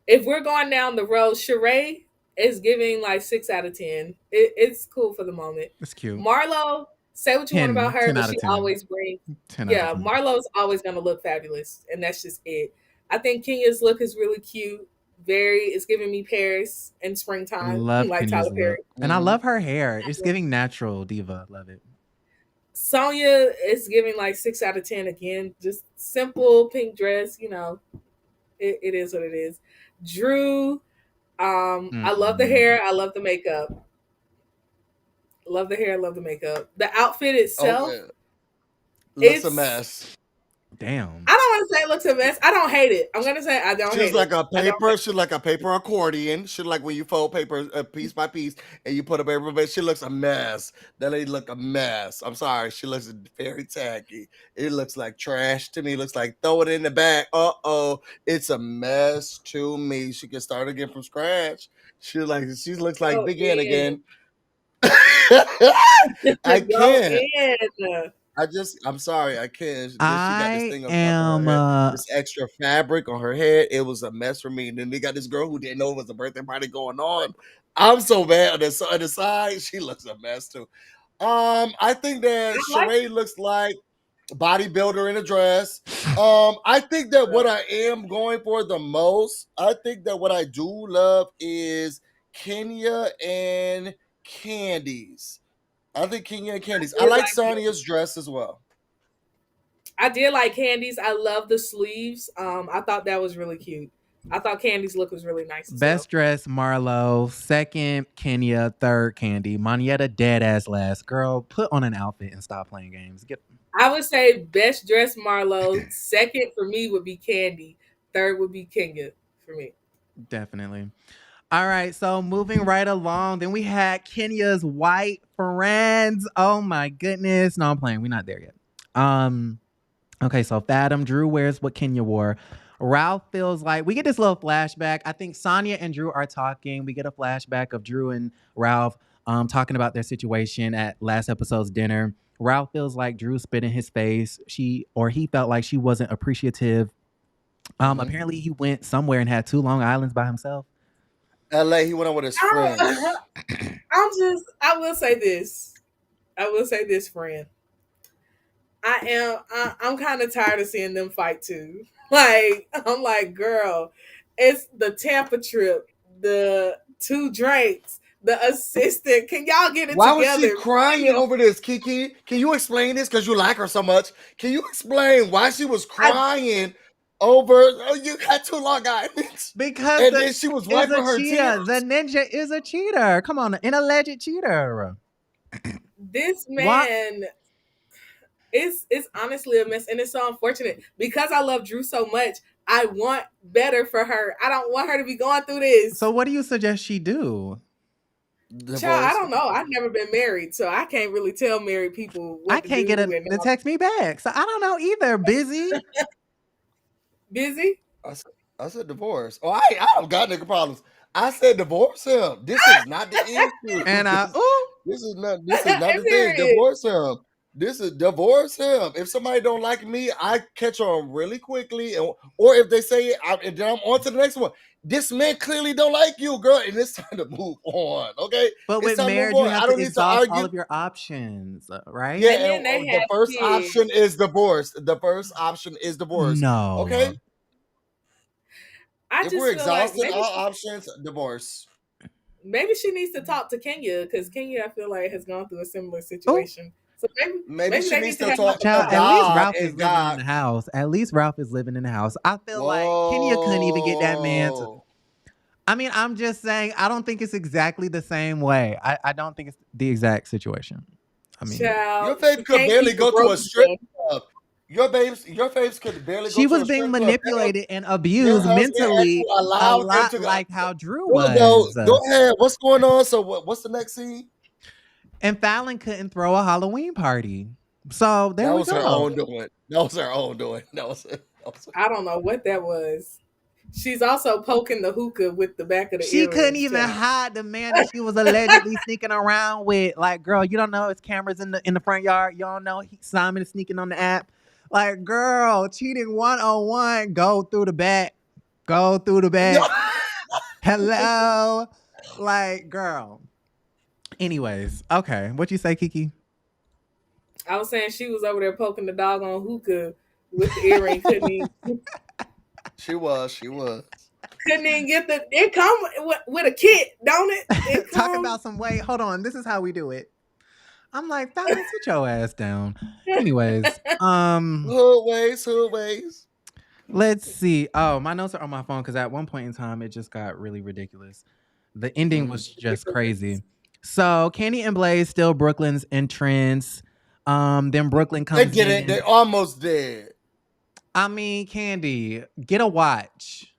If we're going down the road, Sheree is giving like 6 out of 10. It's cool for the moment. It's cute. Marlo, say what you want about her, but she always brings. Yeah, Marlo's always gonna look fabulous, and that's just it. I think Kenya's look is really cute. It's giving me Paris in springtime. I love like Kenya's Tyler Perry. And I love her hair. It's giving natural diva. Love it. Sonya is giving like 6 out of 10 again. Just simple pink dress, you know. It is what it is. Drew, I love the hair. I love the makeup. Love the hair. Love the makeup. The outfit itself, looks a mess. Damn. I don't want to say it looks a mess. I don't hate it. I'm gonna say I don't hate it. She's like a paper. She's like a paper accordion. She's like when you fold paper piece by piece and you put a paper. But she looks a mess. That lady look a mess. I'm sorry. She looks very tacky. It looks like trash to me. It looks like throw it in the bag. It's a mess to me. She can start again from scratch. She looks like begin again. I can't. I'm sorry, I can't. She got this thing on top of her head, this extra fabric on her head. It was a mess for me. And then they got this girl who didn't know it was a birthday party going on. I'm so bad on the side. She looks a mess too. I think that Sheree looks like bodybuilder in a dress. I think that what I am going for the most, I think that what I do love is Kenya and Candy's. I think Kenya and Candy's. I like Sonya's dress as well. I did like Candy's. I love the sleeves. I thought that was really cute. I thought Candy's look was really nice. Best dress, Marlo. Second, Kenya. Third, Candy. Monietta, dead ass last. Girl, put on an outfit and stop playing games. I would say best dress, Marlo. Second for me would be Candy. Third would be Kenya for me. Definitely. All right, so moving right along, then we had Kenya's white friends. Oh my goodness. No, I'm playing. We're not there yet. Okay, so Fathom, Drew wears what Kenya wore. Ralph feels like we get this little flashback. I think Sonya and Drew are talking. We get a flashback of Drew and Ralph talking about their situation at last episode's dinner. Ralph feels like Drew spit in his face. He felt like she wasn't appreciative. Apparently he went somewhere and had 2 Long Islands by himself. LA, he went out with his friends. I will say this, friend. I'm kind of tired of seeing them fight too. I'm like, girl, it's the Tampa trip, the 2 drinks, the assistant. Can y'all get it together? Why was she crying over this, Kiki? Can you explain this? Because you like her so much. Can you explain why she was crying? You had 2 Long Islands because then she was wiping her tears. The ninja is a cheater. Come on, an alleged cheater. This man, it's honestly a mess, and it's so unfortunate because I love Drew so much. I want better for her. I don't want her to be going through this. So, what do you suggest she do? Child, I don't know. I've never been married, so I can't really tell married people what I can't get them to text me back, so I don't know either. Busy. Busy? I said divorce. Oh, I don't got nigga problems. I said divorce him. This is not the issue. And This is not the thing. Period. Divorce him. This is divorce him. If somebody don't like me, I catch on really quickly, or if they say it, and then I'm on to the next one. This man clearly don't like you, girl, and it's time to move on. Okay, but it's with time marriage, to move you on. have I to don't need to exhaust argue. all of your options, right? Yeah, And then they the have first kids. option is divorce. The first option is divorce. No. Okay. I If just we're feel like exhausted, all options, divorce. maybe she needs to talk to Kenya, because Kenya, I feel like, has gone through a similar situation. So Maybe she they needs need to have talk to Child, like a at least God Ralph is and living in God. the house. At least Ralph is living in the house. I feel like Kenya couldn't even get that man to. I mean, I'm just saying, I don't think it's exactly the same way. I don't think it's the exact situation. I mean, child. Your babe She could can't barely keep a go to a broken strip man. club. Your babes could barely she go to was a being strip club. manipulated and Their abused husband mentally actually a allowed them lot to go. like how Drew Go was. ahead. What's going on? So what's the next scene? And Fallon couldn't throw a Halloween party. So there That we was go. her own doing. That was her own doing. I don't know what that was. She's also poking the hookah with the back of the She earrings. couldn't even child. hide the man that she was allegedly sneaking around with. Like, girl, you don't know it's cameras in the front yard. You don't know Simon is sneaking on the app. Like, girl, cheating 101. Go through the back. Go through the back. Hello. Like, girl. Anyways, okay. What you say, Kiki? I was saying she was over there poking the dog on hookah with the earring. She was. Couldn't even get the. It come with a kit, don't it? It Talk about some weight. Hold on. This is how we do it. I'm like, Fallon, sit your ass down. Anyways, Hood ways. let's see. Oh, my notes are on my phone because at one point in time it just got really ridiculous. The ending was just crazy. So Candy and Blaze still Brooklyn's entrance. Then Brooklyn comes They did it. They almost did. I mean, Candy, get a watch.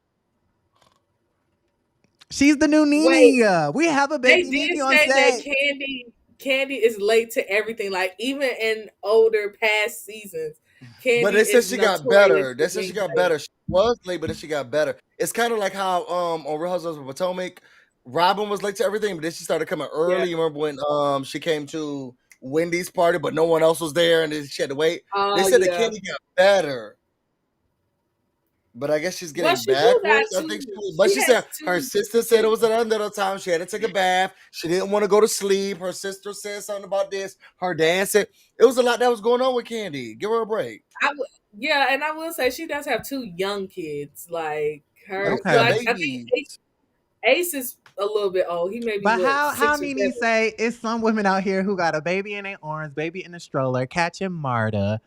She's the new Nene. We have a baby They did Nene on say set. that Candy is late to everything. Like, even in older past seasons, Candy. But they said she got better. They said she got better. She was late, but then she got better. It's kind of like how on Real Housewives of Potomac, Robin was late to everything, but then she started coming early. Yeah. You remember when she came to Wendy's party, but no one else was there, and then she had to wait. They said that Candy got better. But I guess she's getting backwards. I think she said her sister said it was another time. She had to take a bath. She didn't want to go to sleep. Her sister said something about this. Her dad said it was a lot that was going on with Candy. Give her a break. And I will say she does have 2 young kids. Like her, okay. I think Ace is a little bit old. He may be. But how Nene say it's some women out here who got a baby in their arms, baby in a stroller, catching Marta.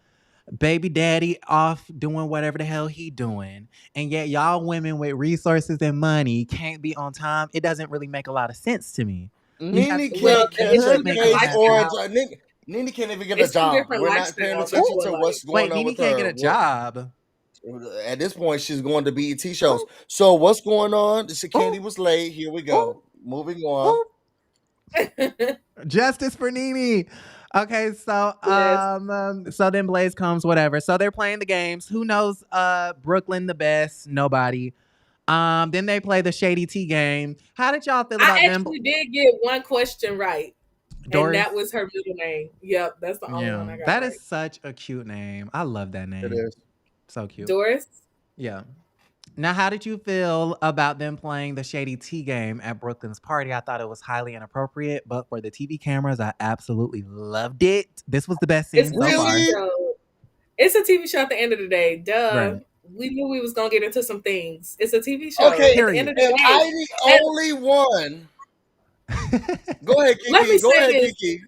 Baby daddy off doing whatever the hell he doing, and yet y'all women with resources and money can't be on time. It doesn't really make a lot of sense to me. Nene can't even get a job. We're not paying attention to what's going on with her. Nene can't get a job. At this point, she's going to BET shows. So what's going on? Candy was late. Here we go. Moving on. Justice for Nene. Okay, so so then Blaze comes, whatever. So they're playing the games. Who knows Brooklyn the best? Nobody. Then they play the Shady Tea game. How did y'all feel about them? I actually did get one question right. Doris? And that was her middle name. Yep, that's the only one I got. That is such a cute name. I love that name. It is. So cute. Doris? Yeah. Now, how did you feel about them playing the Shady Tea game at Brooklyn's party? I thought it was highly inappropriate, but for the TV cameras, I absolutely loved it. This was the best scene so far. It's a TV show at the end of the day. Duh. Right. We knew we was going to get into some things. It's a TV show. Okay, at the end of the day. I'm the only one. Go ahead, Kiki.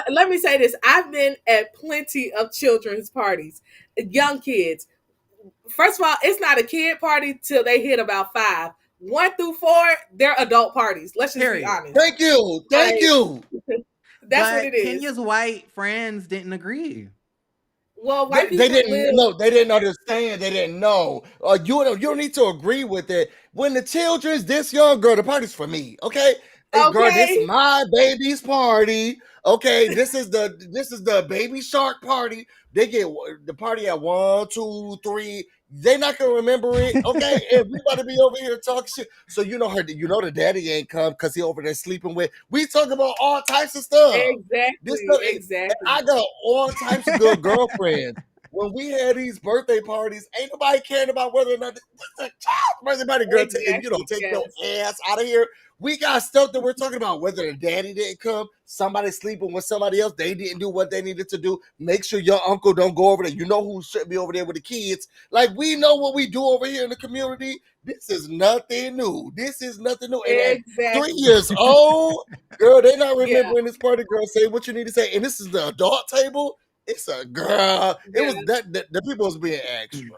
Let me say this. I've been at plenty of children's parties. Young kids. First of all, it's not a kid party till they hit about 5. 1 through 4, they're adult parties. Let's just be honest. Thank you. That's what it is. Kenya's white friends didn't agree. Well, white people they didn't know. They didn't understand. They didn't know. You don't need to agree with it. When the children's this young, girl, the party's for me. Okay. Hey, girl, this Okay. is my baby's party. Okay, this is the baby shark party. They get the party at 1, 2, 3. They not gonna remember it. Okay, and we about to be over here talking shit. So you know the daddy ain't come because he over there sleeping with. We talk about all types of stuff. This Exactly. stuff, and Exactly. I got all types of good girlfriends. When we had these birthday parties, ain't nobody caring about whether or not it's a child birthday party, girl. Exactly, Take yes. your ass out of here. We got stuff that we're talking about. Whether the daddy didn't come, somebody sleeping with somebody else, they didn't do what they needed to do. Make sure your uncle don't go over there. You know who should be over there with the kids. Like, we know what we do over here in the community. This is nothing new. And at 3 years old, girl, they not remembering this party. Girl, say what you need to say. And this is the adult table. It's a girl. It was that the people was being extra.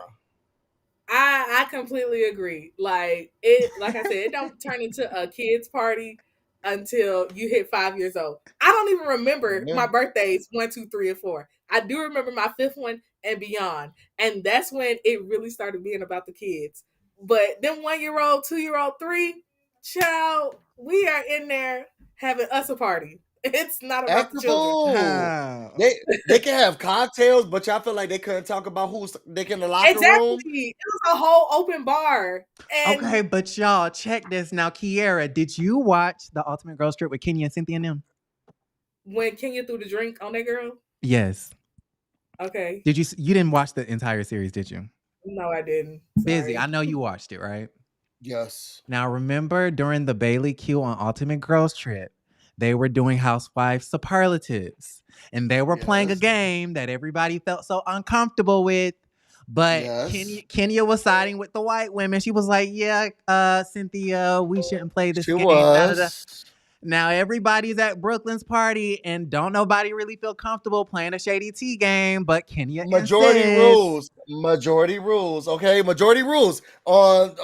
I completely agree. Like I said, it don't turn into a kids party until you hit 5 years old. I don't even remember my birthdays 1, 2, 3, and 4. I do remember my 5th one and beyond, and that's when it really started being about the kids. But then 1-year-old, 2-year-old, 3, child, we are in there having us a party. It's not about the children. They can have cocktails, but y'all feel like they couldn't talk about who's they in the locker room. It was a whole open bar. And okay, but y'all check this now. Kiera, did you watch the Ultimate Girls Trip with Kenya and Cynthia and them? When Kenya threw the drink on that girl? Yes. Okay. You didn't watch the entire series, did you? No, I didn't. Busy. I know you watched it, right? Yes. Now remember during the Bailey Q on Ultimate Girls Trip, they were doing housewife superlatives. And they were playing a game that everybody felt so uncomfortable with. But Kenya was siding with the white women. She was like, yeah, Cynthia, we shouldn't play this game. Now everybody's at Brooklyn's party and don't nobody really feel comfortable playing a Shady Tea game, but Kenya Majority rules. Okay, majority rules on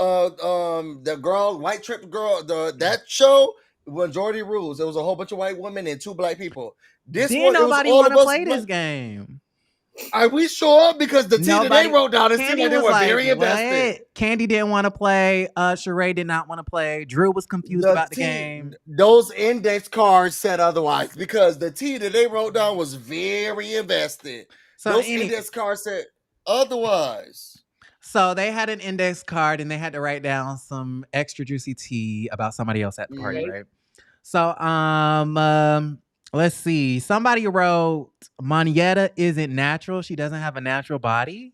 the girl, white trip girl, that show. Majority rules. There was a whole bunch of white women and 2 black people. Nobody want to play this game. Are we sure? Because the tea that they wrote down, it seemed like they were very invested. Candy didn't want to play. Sheree did not want to play. Drew was confused about the game. Those index cards said otherwise because the tea that they wrote down was very invested. So those index cards said otherwise. So they had an index card and they had to write down some extra juicy tea about somebody else at the party, right? So let's see. Somebody wrote Monietta isn't natural. She doesn't have a natural body.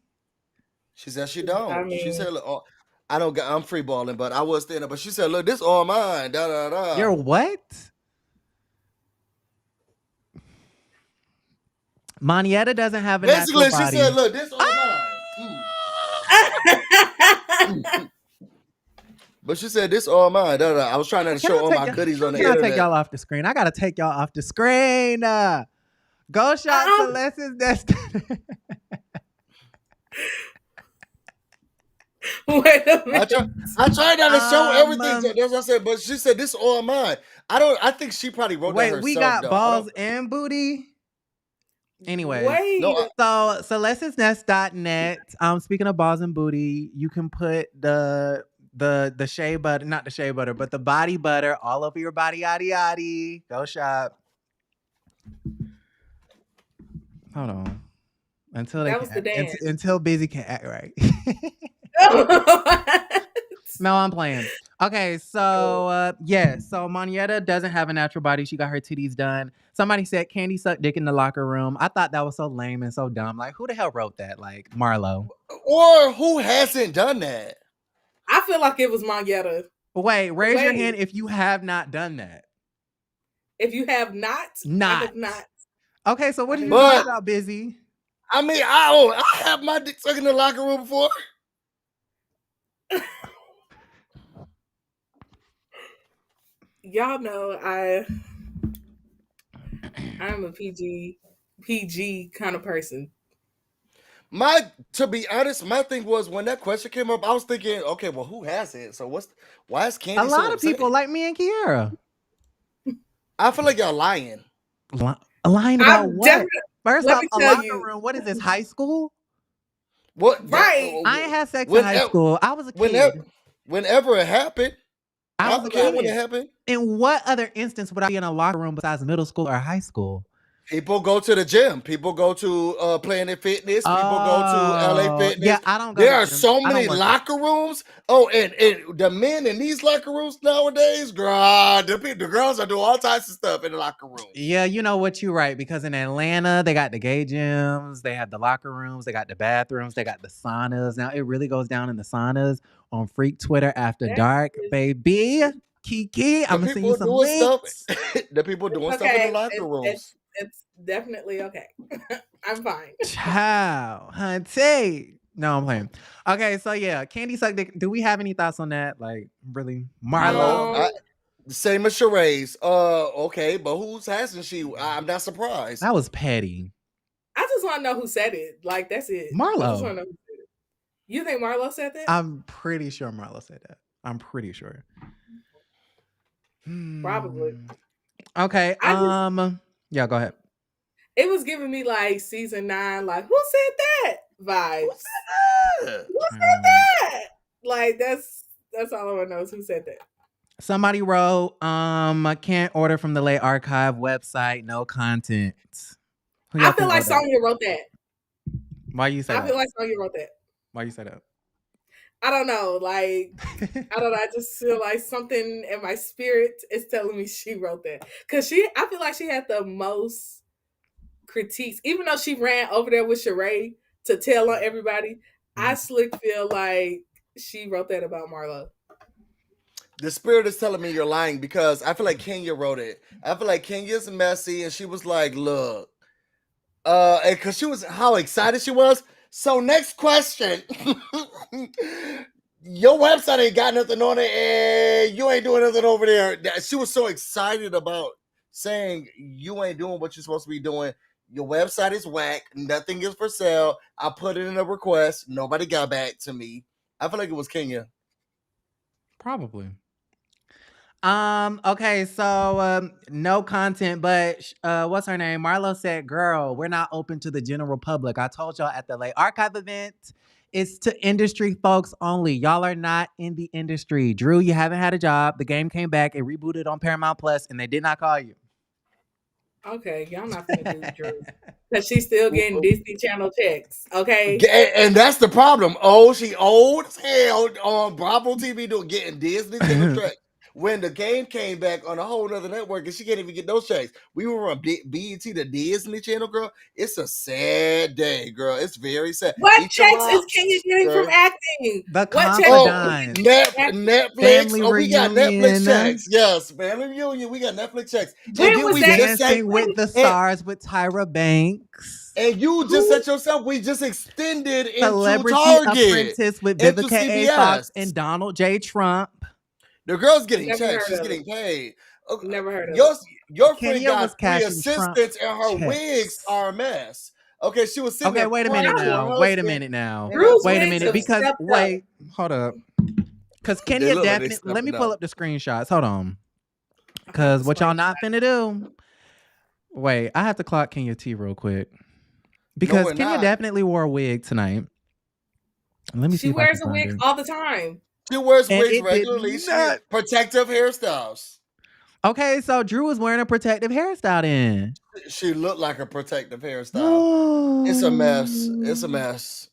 She said she don't. She said, look, I'm free balling, but I was standing up. But she said, look, this all mine. Da da da. You're what? Monietta doesn't have a natural body. Basically, she said, look, this all mine. But she said, this all mine. Da, da, da. I was trying to show all my goodies on the internet. Can I take y'all off the screen? I got to take y'all off the screen. Go shot Celeste's destiny. Wait a minute. I tried not to show everything. That's what I said. But she said, this all mine. I think she probably wrote that herself. Wait, we got balls and booty? Anyway, so celestesnest.net. Speaking of balls and booty, you can put the shea butter, not the shea butter, but the body butter all over your body, yaddy yaddy. Go shop. Hold on. Until Busy can act right. No, I'm playing. Okay, so so Monietta doesn't have a natural body. She got her titties done. Somebody said Candy sucked dick in the locker room. I thought that was so lame and so dumb. Like, who the hell wrote that? Like, Marlo. Or who hasn't done that? I feel like it was Monietta. Wait, raise your hand if you have not done that. If you have not. I have not. Okay, so what did you know about Busy? I mean, I have my dick sucked in the locker room before. Y'all know I'm a PG kind of person. To be honest, my thing was when that question came up, I was thinking, okay, well, who has it? So why is Candy? A lot of people like me and Kiera. I feel like y'all lying. Lying about what? First off, a locker room. What is this? High school? What? Right. I ain't had sex in high school. I was a kid. Whenever it happened. I I was a don't care when it kid. happened. In what other instance would I be in a locker room besides middle school or high school? People go to the gym. People go to Planet Fitness. People go to LA Yeah, Fitness. I don't go There to are gym. so I don't many work out. locker rooms. Oh, and the men in these locker rooms nowadays, girl, the girls are doing all types of stuff in the locker rooms. Yeah, you know what, you're right. Because in Atlanta, they got the gay gyms, they have the locker rooms, they got the bathrooms, they got the saunas. Now it really goes down in the saunas on Freak Twitter after That dark, is baby. Kiki, The I'm gonna send you people some doing stuff. links. The people doing stuff in the okay. locker rooms. It's definitely okay. I'm fine. Ciao, hunty. No, I'm playing. Okay, so yeah, Candy suck dick. Do we have any thoughts on that? Like, really, Marlo? No, same as Sheree's. Okay, but who's hasn't she? I'm not surprised. That was petty. I just want to know who said it. Like, that's it. I just Marlo. want to know who said it. You think Marlo said that? I'm pretty sure Marlo said that. I'm pretty sure. Probably. Okay. Yeah, go ahead. It was giving me like season 9, like, who said that vibes. Who said that? Like, that's all I want to know is who said that. Somebody wrote, I can't order from the late archive website, no content. I feel like Sonya wrote that. Why you say that? I feel like Sonya wrote that. Why you say that? I don't know. Like, I don't know. I just feel like something in my spirit is telling me she wrote that. Because I feel like she had the most critiques. Even though she ran over there with Sheree to tell on everybody, I slick feel like she wrote that about Marlo. The spirit is telling me you're lying because I feel like Kenya wrote it. I feel like Kenya's messy and she was like, look, because she was how excited she was. So next question. Your website ain't got nothing on it and you ain't doing nothing over there. She was so excited about saying you ain't doing what you're supposed to be doing. Your website is whack. Nothing is for sale. I put it in a request. Nobody got back to me. I feel like it was Kenya. Probably. Okay, so no content, but what's her name? Marlo said, girl, we're not open to the general public. I told y'all at the late archive event, it's to industry folks only. Y'all are not in the industry. Drew, you haven't had a job. The game came back, it rebooted on Paramount Plus, and they did not call you. Okay, y'all not gonna do Drew. Because she's still getting Disney Channel checks, okay? And that's the problem. Oh, she old as hell on Bravo TV getting Disney Channel checks. When the game came back on a whole other network and she can't even get those checks. We were from BET to Disney Channel, girl. It's a sad day, girl. It's very sad. What checks is Kenya getting from acting? The what checks? Netflix. Family we got reunion. Netflix checks. Yes, family reunion. We got Netflix checks. When was that? Dancing with the Stars with Tyra Banks. And you just said yourself, we just extended Celebrity into Target. Apprentice with Vivica A. Fox and Donald J. Trump. The girl's getting checks. She's getting paid. Never heard of it. Your friend got 3 assistants and her wigs are a mess. Okay, she was sitting there. Wait a minute now. Wait a minute now. Drew's wait a minute. Because, hold up. Because Kenya definitely, let me pull up the screenshots. Hold on. Because what y'all not finna do. Wait, I have to clock Kenya T real quick. Because Kenya definitely wore a wig tonight. Let me see. She wears a wig all the time. She wears wigs regularly. Protective hairstyles. Okay, so Drew was wearing a protective hairstyle then. She looked like a protective hairstyle. It's a mess. It's a mess.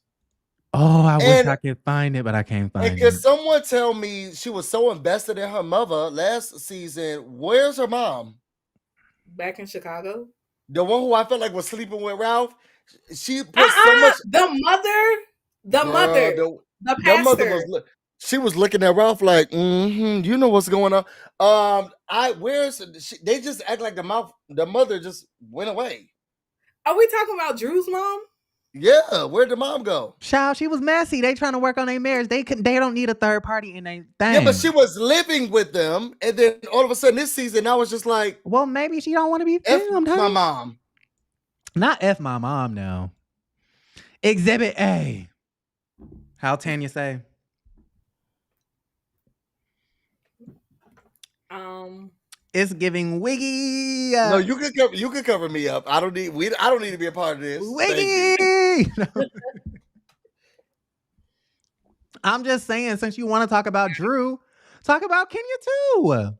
Oh, I wish I could find it, but I can't find it. And can someone tell me she was so invested in her mother last season? Where's her mom? Back in Chicago. The one who I felt like was sleeping with Ralph. She put so much. The mother. The pastor. She was looking at Ralph like, you know what's going on. They just act like the mother just went away. Are we talking about Drew's mom? Yeah, where'd the mom go? Child, she was messy. They trying to work on their marriage. They don't need a third party in their thing. Yeah, but she was living with them, and then all of a sudden this season, I was just like, well, maybe she don't want to be filmed. F my mom. Not F my mom, no. Exhibit A. How Tanya say? It's giving wiggy. No, you can cover me up. I don't need to be a part of this. Wiggy. I'm just saying, since you want to talk about Drew, talk about Kenya too.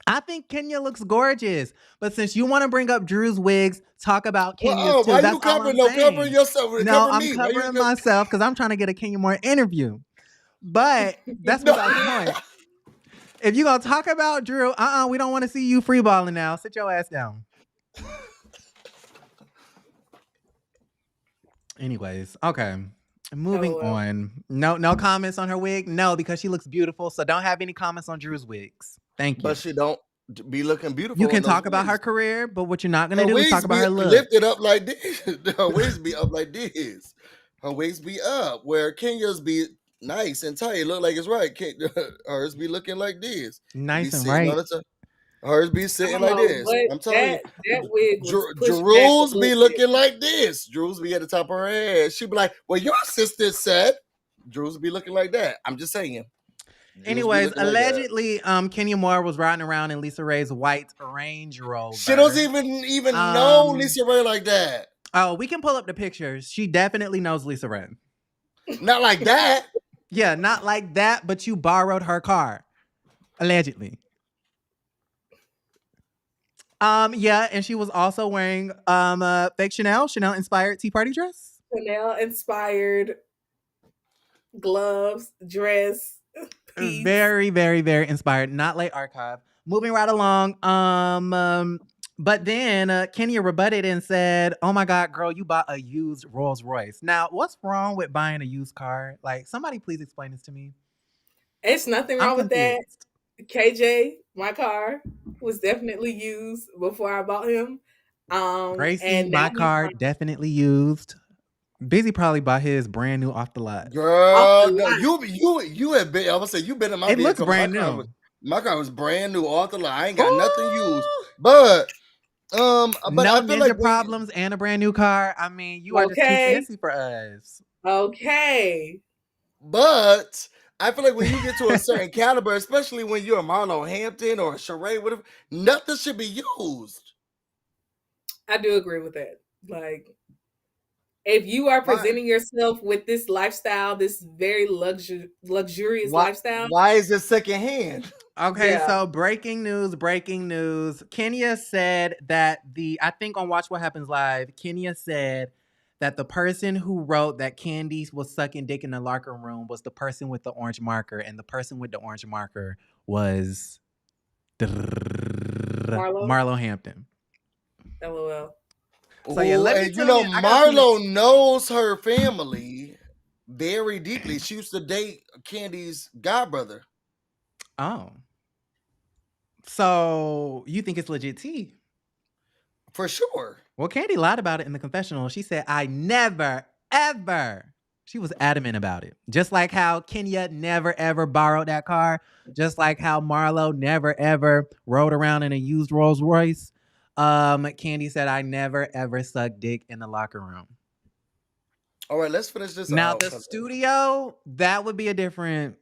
I think Kenya looks gorgeous. But since you want to bring up Drew's wigs, talk about Kenya's too. Why That's you all covering? I'm No, saying. covering yourself. No, Cover I'm me. Why you covering myself because I'm trying to get a Kenya Moore interview. But that's besides the point. If you're going to talk about Drew, we don't want to see you freeballing now. Sit your ass down. Anyways, okay. Moving on. No comments on her wig? No, because she looks beautiful. So don't have any comments on Drew's wigs. Thank you. But she don't be looking beautiful. You can talk about her career, but what you're not going to do is talk about her look. Lifted up like this. Her wigs be up like this. Her wigs be up. Where Kenya's be nice and tight. Look like it's right. Hers be looking like this. Nice and right. Hers be sitting like this. I'm telling you. That wig was Drew's be looking like this. Drew's be at the top of her head. She be like, well, your sister said. Drew's be looking like that. I'm just saying. Anyways, allegedly, Kenya Moore was riding around in Lisa Ray's white Range Rover. She doesn't even know Lisa Ray like that. Oh, we can pull up the pictures. She definitely knows Lisa Ray. Not like that. Yeah, not like that, but you borrowed her car. Allegedly. Yeah, and she was also wearing a fake Chanel inspired Tea Party dress. Chanel inspired gloves, dress. Piece. Very, very, very inspired. Not late archive. Moving right along. But then Kenya rebutted and said, "Oh my God, girl, you bought a used Rolls Royce. Now, what's wrong with buying a used car? Like, somebody please explain this to me." It's nothing wrong with that. KJ, my car was definitely used before I bought him. Gracie, and my car definitely used. Busy probably bought his brand new off the lot. Girl, no, you have been. I would say you've been in my vehicle. It looks brand new. My car was brand new off the lot. I ain't got nothing used. But no I feel ninja like problems and a brand new car. I mean, you are just too fancy for us. Okay. But I feel like when you get to a certain caliber, especially when you're a Marlo Hampton or a Sheree, whatever, nothing should be used. I do agree with that. Like, if you are presenting yourself with this lifestyle, this very luxurious lifestyle. Why is it secondhand? Okay, so breaking news. Kenya said that I think on Watch What Happens Live, Kenya said that the person who wrote that Candy was sucking dick in the locker room was the person with the orange marker, and the person with the orange marker was Marlo Hampton. LOL. So yeah, Marlo knows her family very deeply. She used to date Candy's godbrother. Oh. So you think it's legit tea? For sure. Well, Candy lied about it in the confessional. She said, I never, ever. She was adamant about it. Just like how Kenya never, ever borrowed that car. Just like how Marlo never, ever rode around in a used Rolls Royce. Candy said, I never, ever sucked dick in the locker room. All right, let's finish this now, out. the studio, that would be a different...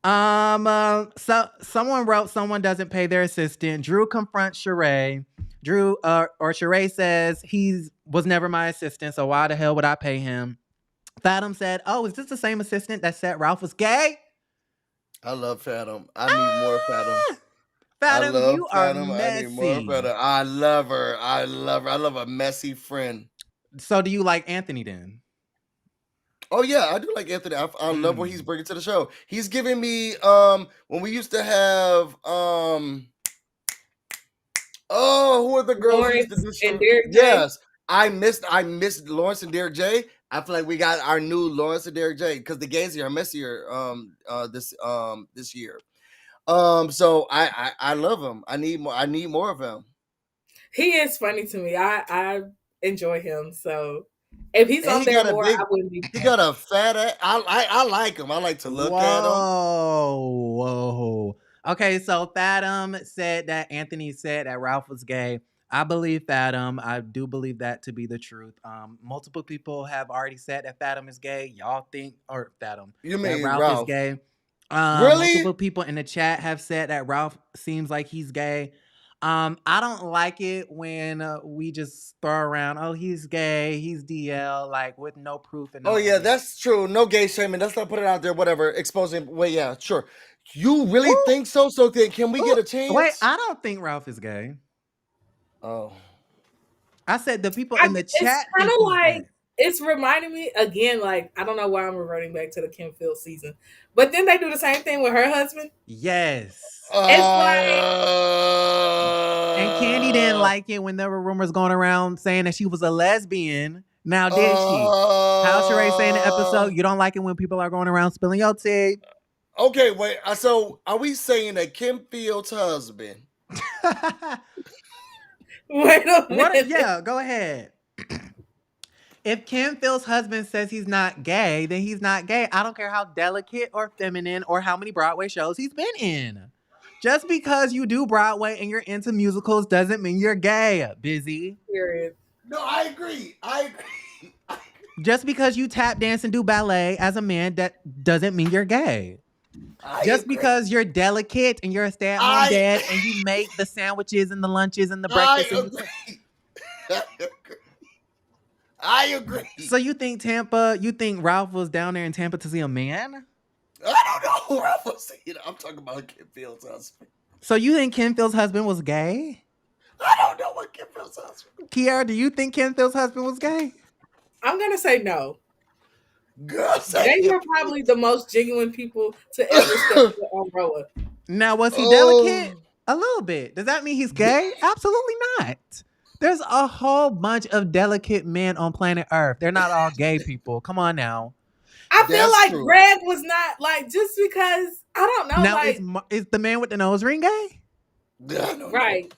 So someone wrote, someone doesn't pay their assistant. Drew confronts Sheree. Or Sheree says, he was never my assistant, so why the hell would I pay him? Fathom said, oh, is this the same assistant that said Ralph was gay? I love Fathom. I need more Fathom. Fathom, you are messy. I need more Fathom. I love her. I love a messy friend. So do you like Anthony then? Oh yeah, I do like Anthony. I love what he's bringing to the show. He's giving me when we used to have who are the girls Lawrence who used to do and Derek J? Yes, I missed Lawrence and Derek J. I feel like we got our new Lawrence and Derek J because the gays are messier this year. So I love him. I need more of him. He is funny to me. I enjoy him. So if he's on there more, I wouldn't be. He got a fat ass. I like him. I like to look at him. Whoa. Okay, so Fathom said that Anthony said that Ralph was gay. I believe Fathom. I do believe that to be the truth. Multiple people have already said that Fathom is gay. Y'all think, or Fathom, you mean Ralph is gay. Really? Multiple people in the chat have said that Ralph seems like he's gay. I don't like it when we just throw around, oh, he's gay, he's DL, like with no proof and no Oh yeah, evidence. that's true. No gay shaming. Let's not put it out there. Whatever, exposing. Wait, yeah, sure. You really Ooh, think so? So then, can we ooh, get a wait, chance? I don't think Ralph is gay. Oh, I said the people in the It's chat kind think of he's like gay. it's reminding me again. Like I don't know why I'm reverting back to the Kim Fields season, but then they do the same thing with her husband. Yes. It's like And Candy didn't like it when there were rumors going around saying that she was a lesbian. Now did she? How Sheree say in the episode, you don't like it when people are going around spilling your tea. okay. Wait. So, are we saying that Kim Fields' husband? wait a What? minute. Yeah, go ahead. If Kim Phil's husband says he's not gay, then he's not gay. I don't care how delicate or feminine or how many Broadway shows he's been in. Just because you do Broadway and you're into musicals doesn't mean you're gay, busy. Period. No, I agree. I agree. Just because you tap dance and do ballet as a man, that doesn't mean you're gay. Just agree. because you're delicate and you're a stay-at-home dad and you make the sandwiches and the lunches and the breakfast. I agree. I agree. So you think Ralph was down there in Tampa to see a man? I don't know who I was saying. I'm talking about Kim Fields' husband. So you think Kim Phil's husband was gay? I don't know what Kim Fields' husband. Kiara, do you think Kim Phil's husband was gay? I'm gonna say no. Girl, They were probably the most genuine people to ever step on RHOA. Now, was he delicate? A little bit. Does that mean he's gay? Absolutely not. There's a whole bunch of delicate men on planet Earth. They're not all gay people. Come on now. I feel like true. Greg was not like just because I don't know. Now, like, is the man with the nose ring gay? Right.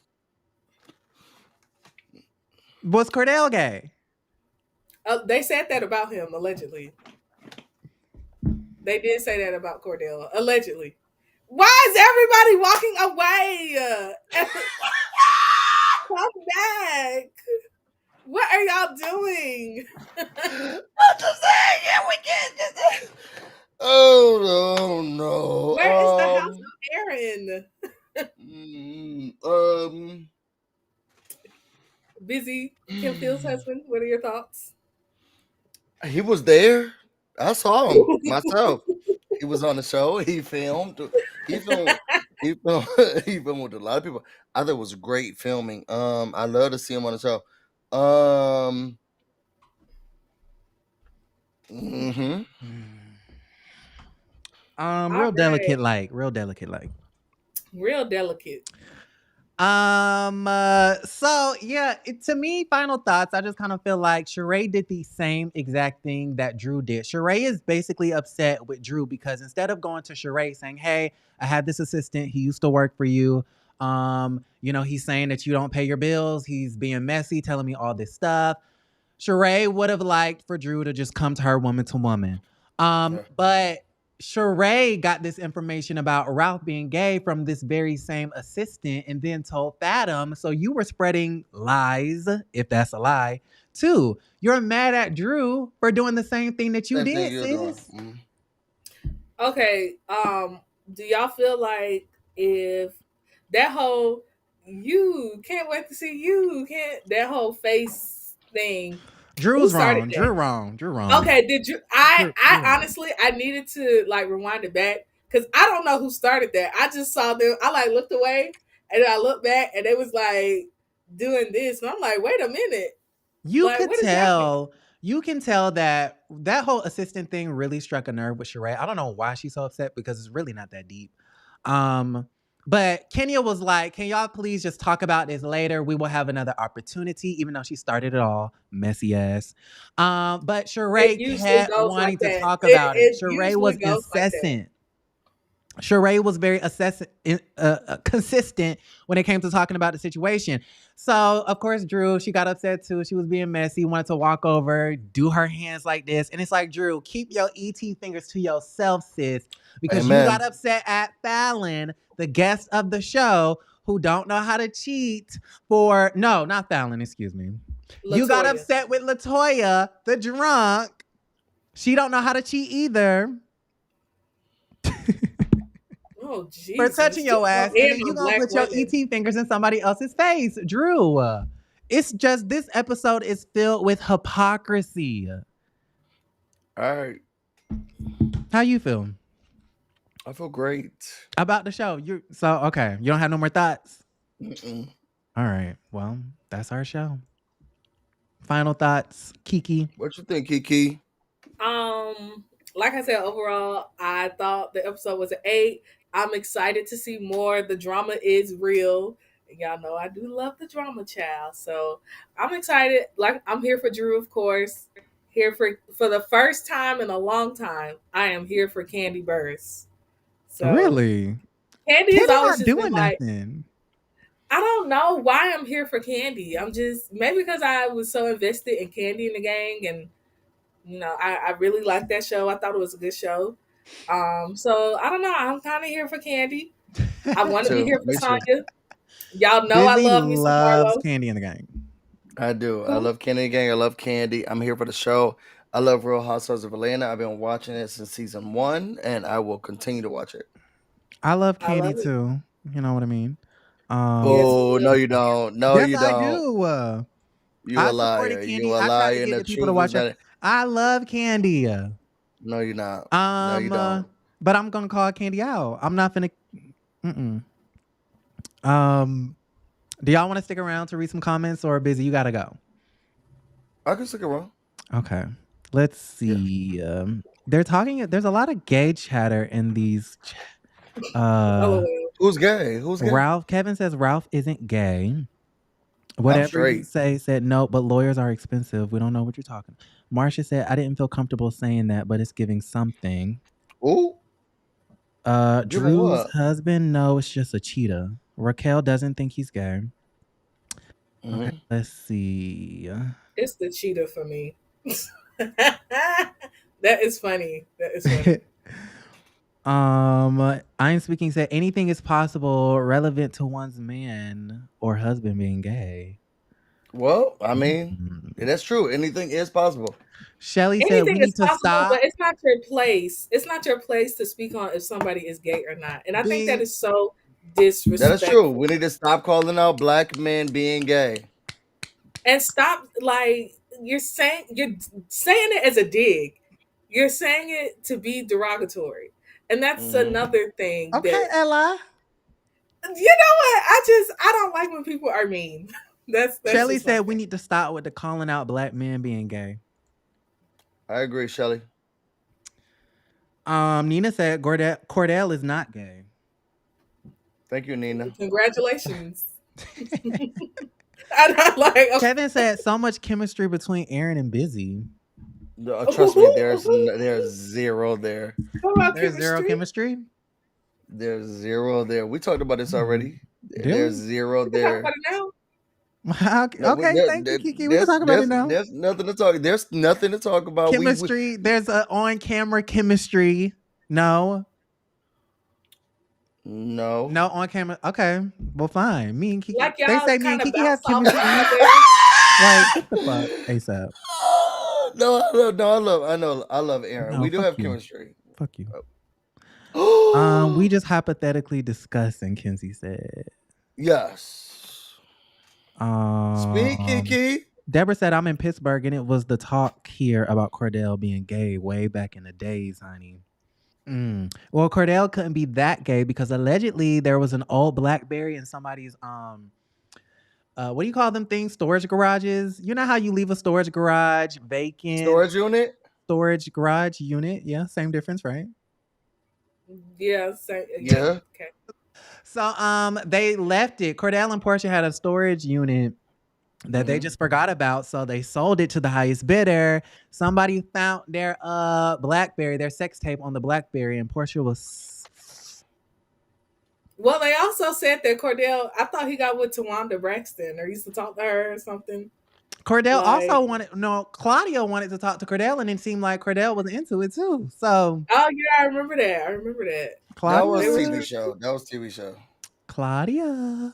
Was Cordell gay? They said that about him, allegedly. They did say that about Cordell, allegedly. Why is everybody walking away? Come back. What are y'all doing? I'm just saying, yeah, we can't. Oh no. Where is the house of Aaron? Busy. Kim Fields' husband. What are your thoughts? He was there. I saw him myself. He was on the show. He filmed. He filmed with a lot of people. I thought it was great filming. I love to see him on the show. Real delicate like. Real delicate. So yeah, to me, final thoughts. I just kind of feel like Sheree did the same exact thing that Drew did. Sheree is basically upset with Drew because instead of going to Sheree saying, "Hey, I had this assistant. He used to work for you. He's saying that you don't pay your bills. He's being messy, telling me all this stuff." Sheree would have liked for Drew to just come to her woman to woman. But Sheree got this information about Ralph being gay from this very same assistant and then told Fathom. So you were spreading lies, if that's a lie, too. You're mad at Drew for doing the same thing that you did, sis. Okay. Do y'all feel like if that whole you can't wait to see you can't that whole face thing? Drew's wrong. Drew wrong. Okay, did you? I honestly, I needed to like rewind it back because I don't know who started that. I just saw them. I like looked away and then I looked back and they was like doing this, and I'm like, wait a minute. You like, could tell. You can tell that whole assistant thing really struck a nerve with Sheree. I don't know why she's so upset because it's really not that deep. But Kenya was like, can y'all please just talk about this later? We will have another opportunity, even though she started it all. Messy ass. But Sheree kept wanting to talk about it. Sheree was incessant. Sheree was very consistent when it came to talking about the situation. So, of course, Drew, she got upset too. She was being messy, wanted to walk over, do her hands like this. And it's like, Drew, keep your ET fingers to yourself, sis. Because you got upset at Fallon, the guest of the show, who don't know how to cheat no, not Fallon, excuse me. Latoya. You got upset with Latoya, the drunk. She don't know how to cheat either. Oh for Jesus! touching Just your ass, don't and end then you on gonna black put your women. ET fingers in somebody else's face, Drew. It's just this episode is filled with hypocrisy. All right. How you feel I feel great. about the show? You so okay? You don't have no more thoughts? Mm-mm. All right. Well, that's our show. Final thoughts, Kiki. What you think, Kiki? Like I said, overall, I thought the episode was an 8. I'm excited to see more. The drama is real. And y'all know I do love the drama, child. So I'm excited. Like I'm here for Drew, of course. Here for the first time in a long time. I am here for Candy Burris. So Really? Candy has Candy always not just been doing like, nothing. I don't know why I'm here for Candy. I'm just maybe because I was so invested in Candy and the gang, and I really liked that show. I thought it was a good show. So I don't know. I'm kind of here for Candy. I Me want to be too. here for Me too. Sonya. Y'all know I Busy love me some loves Marlo. Candy in the Gang. I do. I Who? love Candy Gang. I love Candy. I'm here for the show. I love Real Housewives of Atlanta. I've been watching it since season 1, and I will continue to watch it. I love I Candy love it. too. You know what I mean? Yes, we Oh, no, do. you don't. No, Yes, you I don't. do. You a I supported liar. Candy. You a I tried to liar, and get the the people to truth watch is her. not. I love Candy. No, you're not. No, you Um, uh, don't. but I'm gonna call Candy out. I'm not finna. Mm-mm. Um, do y'all want to stick around to read some comments, or Busy? You gotta go. I can stick around. Okay. Let's Yeah. see. They're talking. There's a lot of gay chatter in these. LOL. Who's gay? Who's gay? Ralph. Kevin says Ralph isn't gay. I'm Whatever you straight. say said no, but lawyers are expensive. We don't know what you're talking. Marcia said I didn't feel comfortable saying that, but it's giving something. Ooh, giving Drew's what? husband, no, it's just a cheetah. Raquel doesn't think he's gay. Okay, Mm-hmm. let's see. It's the cheetah for me. That is funny. That is funny. I'm speaking said anything is possible relevant to one's man or husband being gay. Well, I mean, Mm. that's true. Anything is possible. Shelly said we Anything is need to possible, stop but it's not your place. It's not your place to speak on if somebody is gay or not. And I think that being is so That is true. We disrespectful. need to stop calling out black men being gay. And stop like you're saying it as a dig. You're saying it to be derogatory. And that's Mm-hmm. another thing okay, that Ella. you know what? I don't like when people are mean. That's Shelly just my said we thing. need to stop with the calling out black men being gay. I agree, Shelly. Nina said Cordell is not gay. Thank you, Nina. Congratulations. I don't like Kevin said so much chemistry between Aaron and Busy. Trust me, there's zero there. what about There's zero chemistry. There's zero there. We talked about this already. Did There's we? zero We can talk there. about it now. Okay, thank you, Kiki. We can talk about it now. There's nothing to talk. There's nothing to talk about. Chemistry. There's a on-camera chemistry. No No. on camera. Okay, well, fine. Me and Kiki. Like They y'all say me and kind of Kiki have bounced off chemistry. each other. Like what the fuck, ASAP. No, I love Aaron. No, We do fuck have you. chemistry. Fuck you. Oh. We just hypothetically discussing. Kinsey said. Yes. Speak, Um, Kiki. Deborah said, I'm in Pittsburgh and it was the talk here about Cordell being gay way back in the days, honey. Well, Cordell couldn't be that gay because allegedly there was an old Blackberry in somebody's, what do you call them things? Storage garages. You know how you leave a storage garage vacant? Storage unit? Storage garage unit. Yeah, same difference, right? Yeah. Yeah. Okay. So, they left it. Cordell and Portia had a storage unit that they just forgot about, so they sold it to the highest bidder. Somebody found their Blackberry, their sex tape on the Blackberry, and Portia was. Well, they also said that Cordell. I thought he got with Tawanda Braxton, or used to talk to her or something. Cordell Like, also wanted. No, Claudia wanted to talk to Cordell, and it seemed like Cordell was into it too. So. oh yeah, I remember that. That was Claudia. TV show. That was TV show. Claudia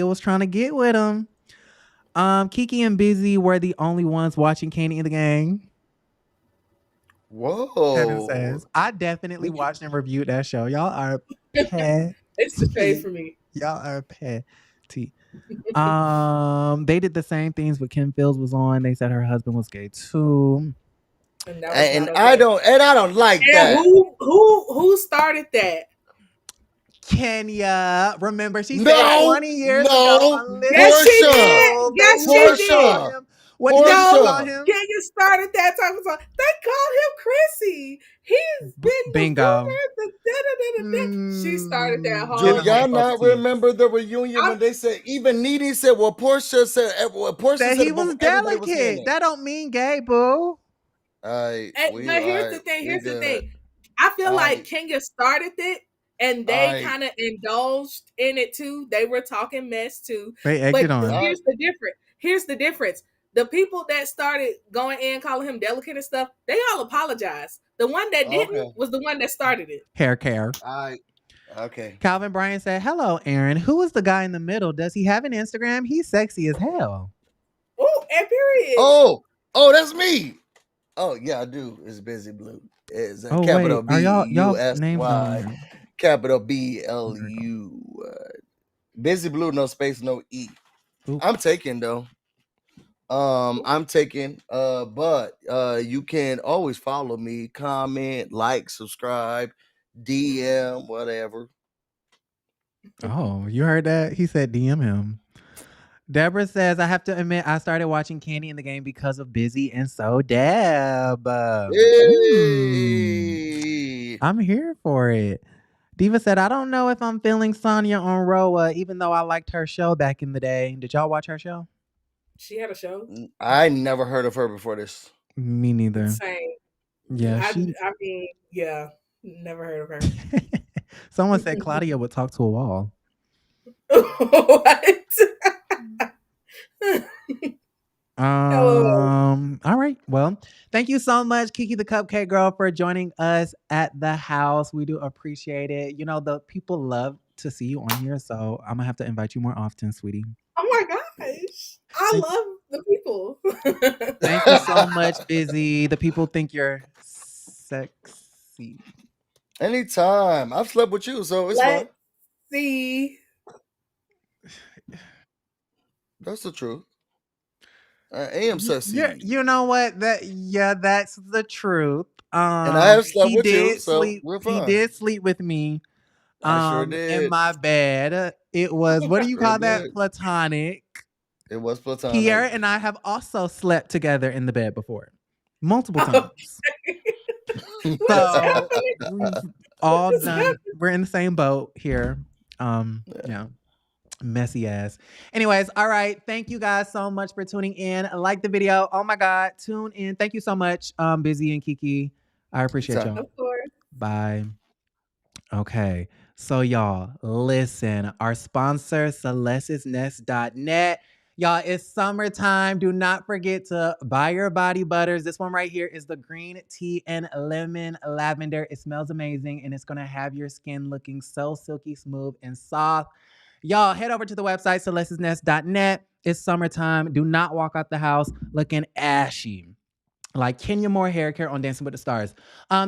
was trying to get with him. Kiki and Busy were the only ones watching Candy and the Gang. Kevin Whoa. says, I definitely watched and reviewed that show. Y'all are petty. It's the shade for me. Y'all are petty. They did the same things with Kim Fields was on. They said her husband was gay too. And that was And not okay. I don't like And that. who started that? Kenya, remember she No, said 20 years ago on Living Yes, she Portia. did. Yes, she Portia. did. him. What did you call him? Kenya started that type of song. They call him Chrissy. He's been Bingo. She started that whole. Do y'all not remember the reunion when they said, even Needy said, well, Portia said he was delicate. That don't mean gay, boo. But here's the thing. I feel like Kenya started it, and they kind of indulged in it too. They were talking mess too. They egged on. Here's the difference. The people that started going in calling him delicate and stuff, they all apologized. The one that didn't was the one that started it. Hair care. Okay. Calvin Bryan said, "Hello, Aaron. Who is the guy in the middle? Does he have an Instagram? He's sexy as hell." Oh, and period. Oh, that's me. Oh yeah, I do. It's Busy Blue. It's capital BUSY, capital BLU. Busy Blue, no space, no E. Ooh. I'm taking though. I'm taking. But you can always follow me, comment, like, subscribe, DM, whatever. Oh, you heard that? He said DM him. Deborah says, I have to admit, I started watching Candy in the Game because of Busy, and so Deb. Hey. I'm here for it. Diva said, I don't know if I'm feeling Sonya on RHOA, even though I liked her show back in the day. Did y'all watch her show? She had a show? I never heard of her before this. Me neither. Same. Yeah. I mean, yeah, never heard of her. Someone said Claudia would talk to a wall. What? All right. Well, thank you so much, Kiki the Cupcake Girl, for joining us at the house. We do appreciate it. You know, the people love to see you on here, so I'm gonna have to invite you more often, sweetie. Oh my gosh. I love the people. Thank you so much, Busy. The people think you're sexy. Anytime. I've slept with you, so it's fine. See. That's the truth. I am sexy. You know what? That's the truth. And I have slept with you, so we're fine. He did sleep with me. I sure did. In my bed. It was, what do you call that? Platonic. It was platonic. Pierre and I have also slept together in the bed before. Multiple times. So we've all done. We're in the same boat here. Yeah. Messy ass. Anyways, all right. Thank you guys so much for tuning in. Like the video. Oh my God. Tune in. Thank you so much, Busy and Kiki. I appreciate y'all. Of course. Bye. Okay. So y'all, listen. Our sponsor, celestisnest.net. Y'all, it's summertime. Do not forget to buy your body butters. This one right here is the green tea and lemon lavender. It smells amazing, and it's going to have your skin looking so silky smooth and soft. Y'all, head over to the website, celestisnest.net. It's summertime. Do not walk out the house looking ashy. Like Kenya Moore hair care on Dancing with the Stars.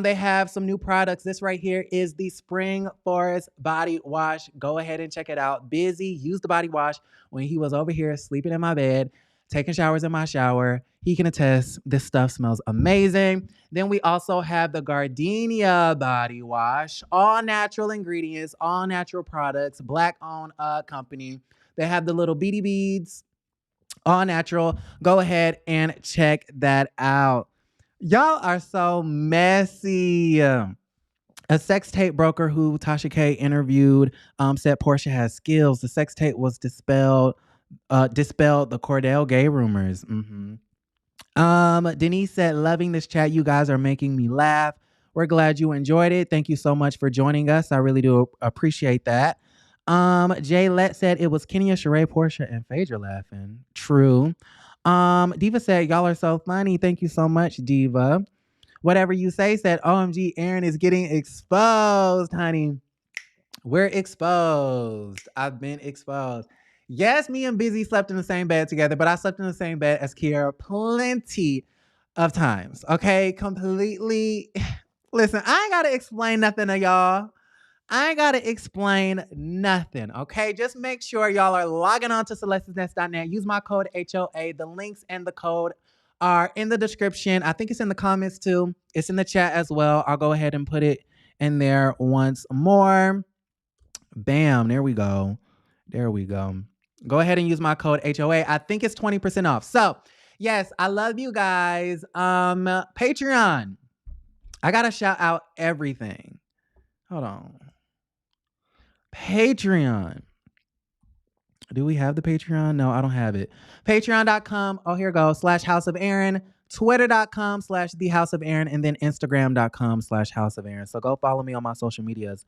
They have some new products. This right here is the Spring Forest Body Wash. Go ahead and check it out. Busy used the body wash when he was over here sleeping in my bed, taking showers in my shower. He can attest this stuff smells amazing. Then we also have the Gardenia Body Wash. All natural ingredients, all natural products, Black-owned company. They have the little beady beads. All natural. Go ahead and check that out. Y'all are so messy. A sex tape broker who Tasha K interviewed said Portia has skills. The sex tape was dispelled the Cordell gay rumors. Denise said, loving this chat. You guys are making me laugh. We're glad you enjoyed it. Thank you so much for joining us. I really do appreciate that. Jay Let said it was Kenya, Sheree, Portia, and Phaedra laughing. True. Diva said, y'all are so funny. Thank you so much, Diva. Whatever you say said, OMG, Aaron is getting exposed, honey. We're exposed. I've been exposed. Yes, me and Busy slept in the same bed together, but I slept in the same bed as Kiara plenty of times. Okay, completely. Listen, I ain't gotta explain nothing to y'all. I ain't gotta explain nothing. Okay, just make sure y'all are logging on to celestisnest.net. Use my code HOA. The links and the code are in the description. I think it's in the comments too. It's in the chat as well. I'll go ahead and put it in there once more. Bam, there we go. There we go. Go ahead and use my code HOA. I think it's 20% off. So, yes, I love you guys. Patreon. I got to shout out everything. Hold on. Patreon. Do we have the Patreon? No, I don't have it. Patreon.com. Oh, here it goes. /House of Aaron. Twitter.com /The House of Aaron. And then Instagram.com /House of Aaron. So go follow me on my social medias.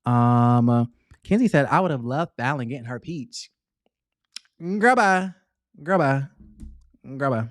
Kenzie said, I would have loved Fallon getting her peach. Girl, bye. Girl, bye. Girl, bye.